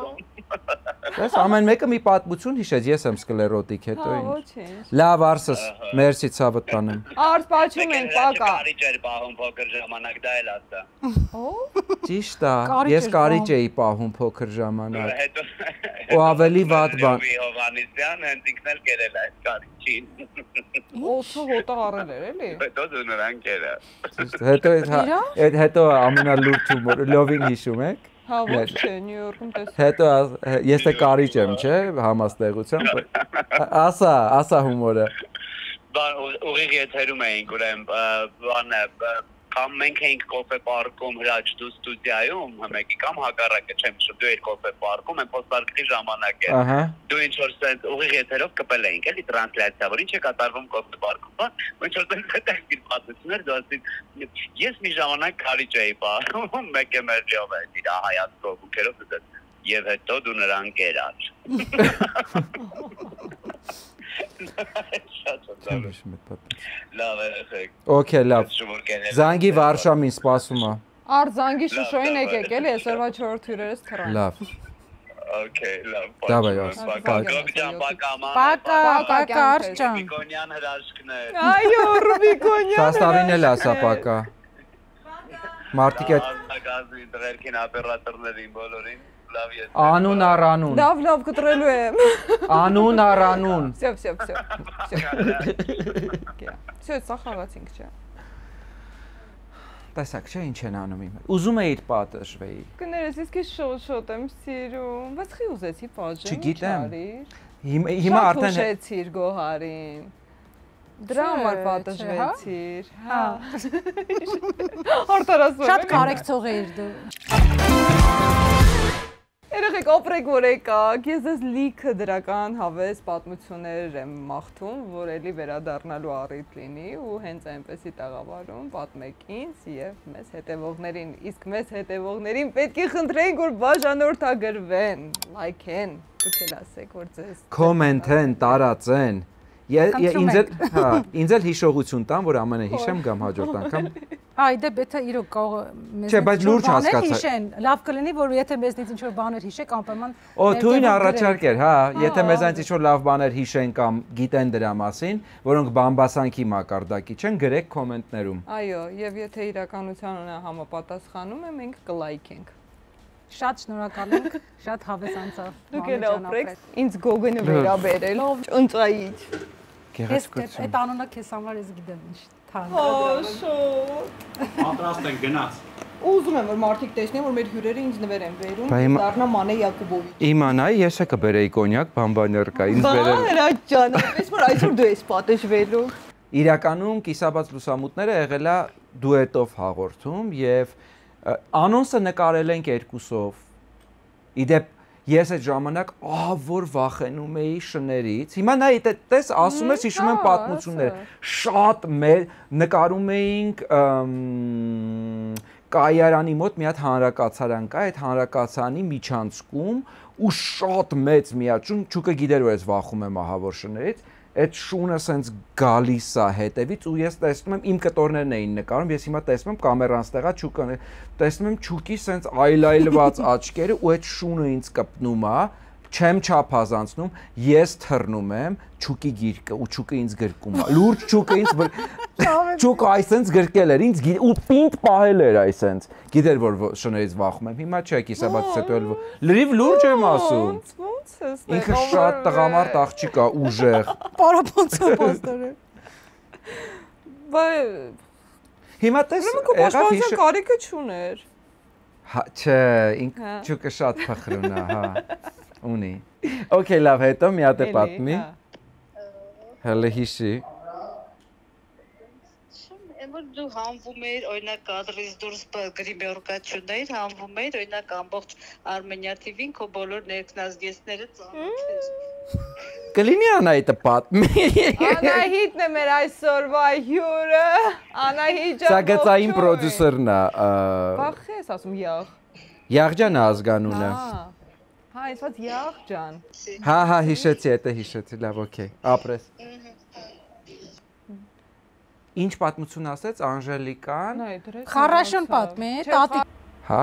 S2: Ես ամեն մեկը մի պատմություն հիշեց, ես եմ սկլերոտիկ, հետո ինչ։ Լավ Արսս, մերսի ցավը տանեմ։
S5: Արս պաչում ենք, պակա։
S8: Կարիճ էր պահում փոքր ժամանակ, դա էլ ասա։
S2: Ճիշտ է, ես կարիճ էի պահում փոքր ժամանակ։ Ու ավելի վատ բան։
S8: Հովանեսյան հենց ինքն էլ կերել այդ կարիճին։
S5: Ոսը հոտա առել էր, էլի։
S8: Հետո դու նրան կերա։
S2: Հետո ամենալուրջ հումոր, լովին հիշում եք։
S5: Հա, ոչ չէ, Նյու Յորքում տեսա։
S2: Հետո ես է կարիճ եմ, չէ, համաստեղությամբ։ Ասա հումորը։
S8: Բան ուղիղ եթերում էինք, ուրեմն բանը կամ մենք էինք կոֆե պարկում Հրաչ դու ստուդիայում, մեկի կամ հակառակը չեմ հիշում, դու էիր կոֆե պարկում, են պոստարկի ժամանակ է։ Դու ինչ որ սենց ուղիղ եթերով կպել էինք, էլի տրանսլյացիա, որ ինչ է կատարվում կոֆե պարկում, բա, ինչ որ սենց հետաքրքիր պատմություններ, դու ասիր, ես մի ժամանակ կարիճ էի պահում, մեկ է մերջով է, իր հայացքով ու քերով դες, եւ հետո դու նրան կերար։ Լավ եղեք։
S2: Okay, լավ։ Զանգի Վարշամին սպասում է։
S5: Արդ զանգի Շուշոյին եկեք, էլի, այսօրվա 4 հյուրերս թռան։
S2: Լավ։
S8: Okay, լավ։
S2: Դավայ։
S3: Պակա Արճան։
S8: Ռուբիկոնյան հրաշքներ։
S5: Այո, Ռուբիկոնյան։
S2: Շաստավին էլ ասա պակա։ Մարտիկ այդ
S8: գազի դերքին օպերատորներին բոլորին լավ ես։
S2: Անուն առանուն։
S5: Լավ կտրելու եմ։
S2: Անուն առանուն։
S5: Всё։ Всё, սա խաղացինք, չէ։
S2: Տեսակ չէ ինչ են անում իմ։ Ուզում էի պատժվեի։
S5: Կներես, իսկ ես շոտ եմ սիրում, բայց խի ուզեցի պատժեմ։
S2: Չգիտեմ։ Հիմա արդեն
S5: հուշեցիր Գոհարին։ Դրա համար պատժվեցիր։ Հա։ Արտարասում։
S3: Շատ կարեկցող էիր դու։
S5: Երեխեք օպրեք որ եկաք, ես ես լիքը դրական հավես պատմություններ եմ մաղթում, որ էլի վերադառնալու առիթ լինի ու հենց այնպեսի տաղավարում պատմեք ինձ եւ մեզ հետևողներին, իսկ մեզ հետևողներին պետք է խնդրենք, որ բաժանորդագրվեն, լայքեն, դուք էլ ասեք, որ ձեզ
S2: կոմենթեն, տարածեն։ Ինձ էլ հիշողություն տան, որ ամենը հիշեմ կամ հաջորդ անգամ։
S3: Այդե բեթա իրոք կարող մեզ
S2: Չէ, բայց լուրջ հասկացա։
S3: Լավ կլինի, որ եթե մեզնից ինչ-որ բաներ հիշեք, անպայման
S2: թույն առաջարկեր, հա, եթե մեզանից ինչ-որ լավ բաներ հիշեն կամ գիտեն դրա մասին, որոնք բամբասանքի մակարդակի չեն, գրեք կոմենտներում։
S5: Այո, եւ եթե իրականությանը համապատասխանում է, մենք կլայքենք։
S3: Շատ շնորհակալ ենք, շատ հավես անցավ։
S5: Դուք էլ օպրեք, ինձ Գոգենը վերաբերել, ընծայիչ։
S2: Գեղեցկություն։
S3: Այդ անունը քեզ համար ես գիտեմ ինչ։
S7: Պատրաստ ենք գնաց։
S5: Ուզում եմ որ մարդիկ տեսնեն որ մեր հյուրերը ինձ նվեր են բերում, դառնա Մանե Յակոբովիչ։
S2: Իմանայի ես է կբերեի կոնյակ, բամբաներկա, ինձ բերել։
S5: Հրաչ ջան, այնպես որ այսօր դու ես պատժվելու։
S2: Իրականում կիսաբաց լուսամուտները եղել է դուետով հաղորդում եւ անոնսը նկարել ենք երկուսով։ Իդեպ ես այդ ժամանակ որ վախենում էի շներից։ Հիմա նայ տես ասում ես հիշում եմ պատմությունները։ Շատ մեր նկարում էինք կայարանի մոտ մի հատ հանրակացարան կա, այդ հանրակացարանի միջանցքում ու շատ մեծ մի հատ ճուկը գիտեր որ ես վախում եմ ահավոր շներից։ Այդ շունը սենց գալիս է հետևից ու ես տեսնում եմ իմ կտորներն էին նկարում, ես հիմա տեսնում եմ կամերան ստեղա ճուկը, տեսնում եմ ճուկի սենց այլայլված աչքերը ու այդ շունը ինձ կպնում է, չեմ չափազանցնում, ես թռնում եմ ճուկի գիրկը ու ճուկը ինձ գրկում է։ Լուրջ ճուկը ինձ ճուկը այսենց գրկել էր ինձ ու պինդ պահել էր այսենց։ Գիտեր որ շներից վախում եմ։ Հիմա չէ, կիսաբացից հետո էլ լրիվ լուրջ եմ ասում։
S5: կաց,
S2: Ինքը շատ տղամարդ աղջիկ է, ուժեղ։
S3: Պարապոնցո պաստորը։
S5: Բայց
S2: Հիմա տես
S5: եղավ հիշ կարիքը չուներ։
S2: Հա, չէ, ինքը ճուկը շատ փխրուն է, հա։ Ունի։ Okay, լավ, հետո մի հատ է պատմի։ Հələ հիշի։
S7: Որ դու համվում էիր, օրինակ կադրից դուրս գրիմերկա չունեիր, համվում էիր, օրինակ ամբողջ Armenia TV-ին քո բոլոր ներքնազգեստները ծանոթ
S2: Կլինի Անահիտը պատմի։
S5: Անահիտն է մեր այսօրվա հյուրը, Անահիտ ջան։
S2: Սա գծային պրոդյուսերն է։
S5: Բախ ես ասում յաղ։
S2: Յաղջան է ազգանունը։
S5: Հա, այսպես յաղ ջան։
S2: Հա, հիշեցի, դա հիշեցի, լավ, օքեյ, ապրես։ Ինչ պատմություն ասեց Անժելիկան։
S3: Խառաշուն պատմի, տատի։
S2: Հա։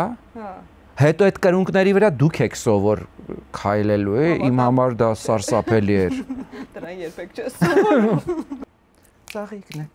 S2: Հետո այդ կրունկների վրա դուք եք սովոր քայլելու է, իմ համար դա սարսափելի էր։
S5: Դրան երբեք չես սովորում։
S2: Ծաղիկն է։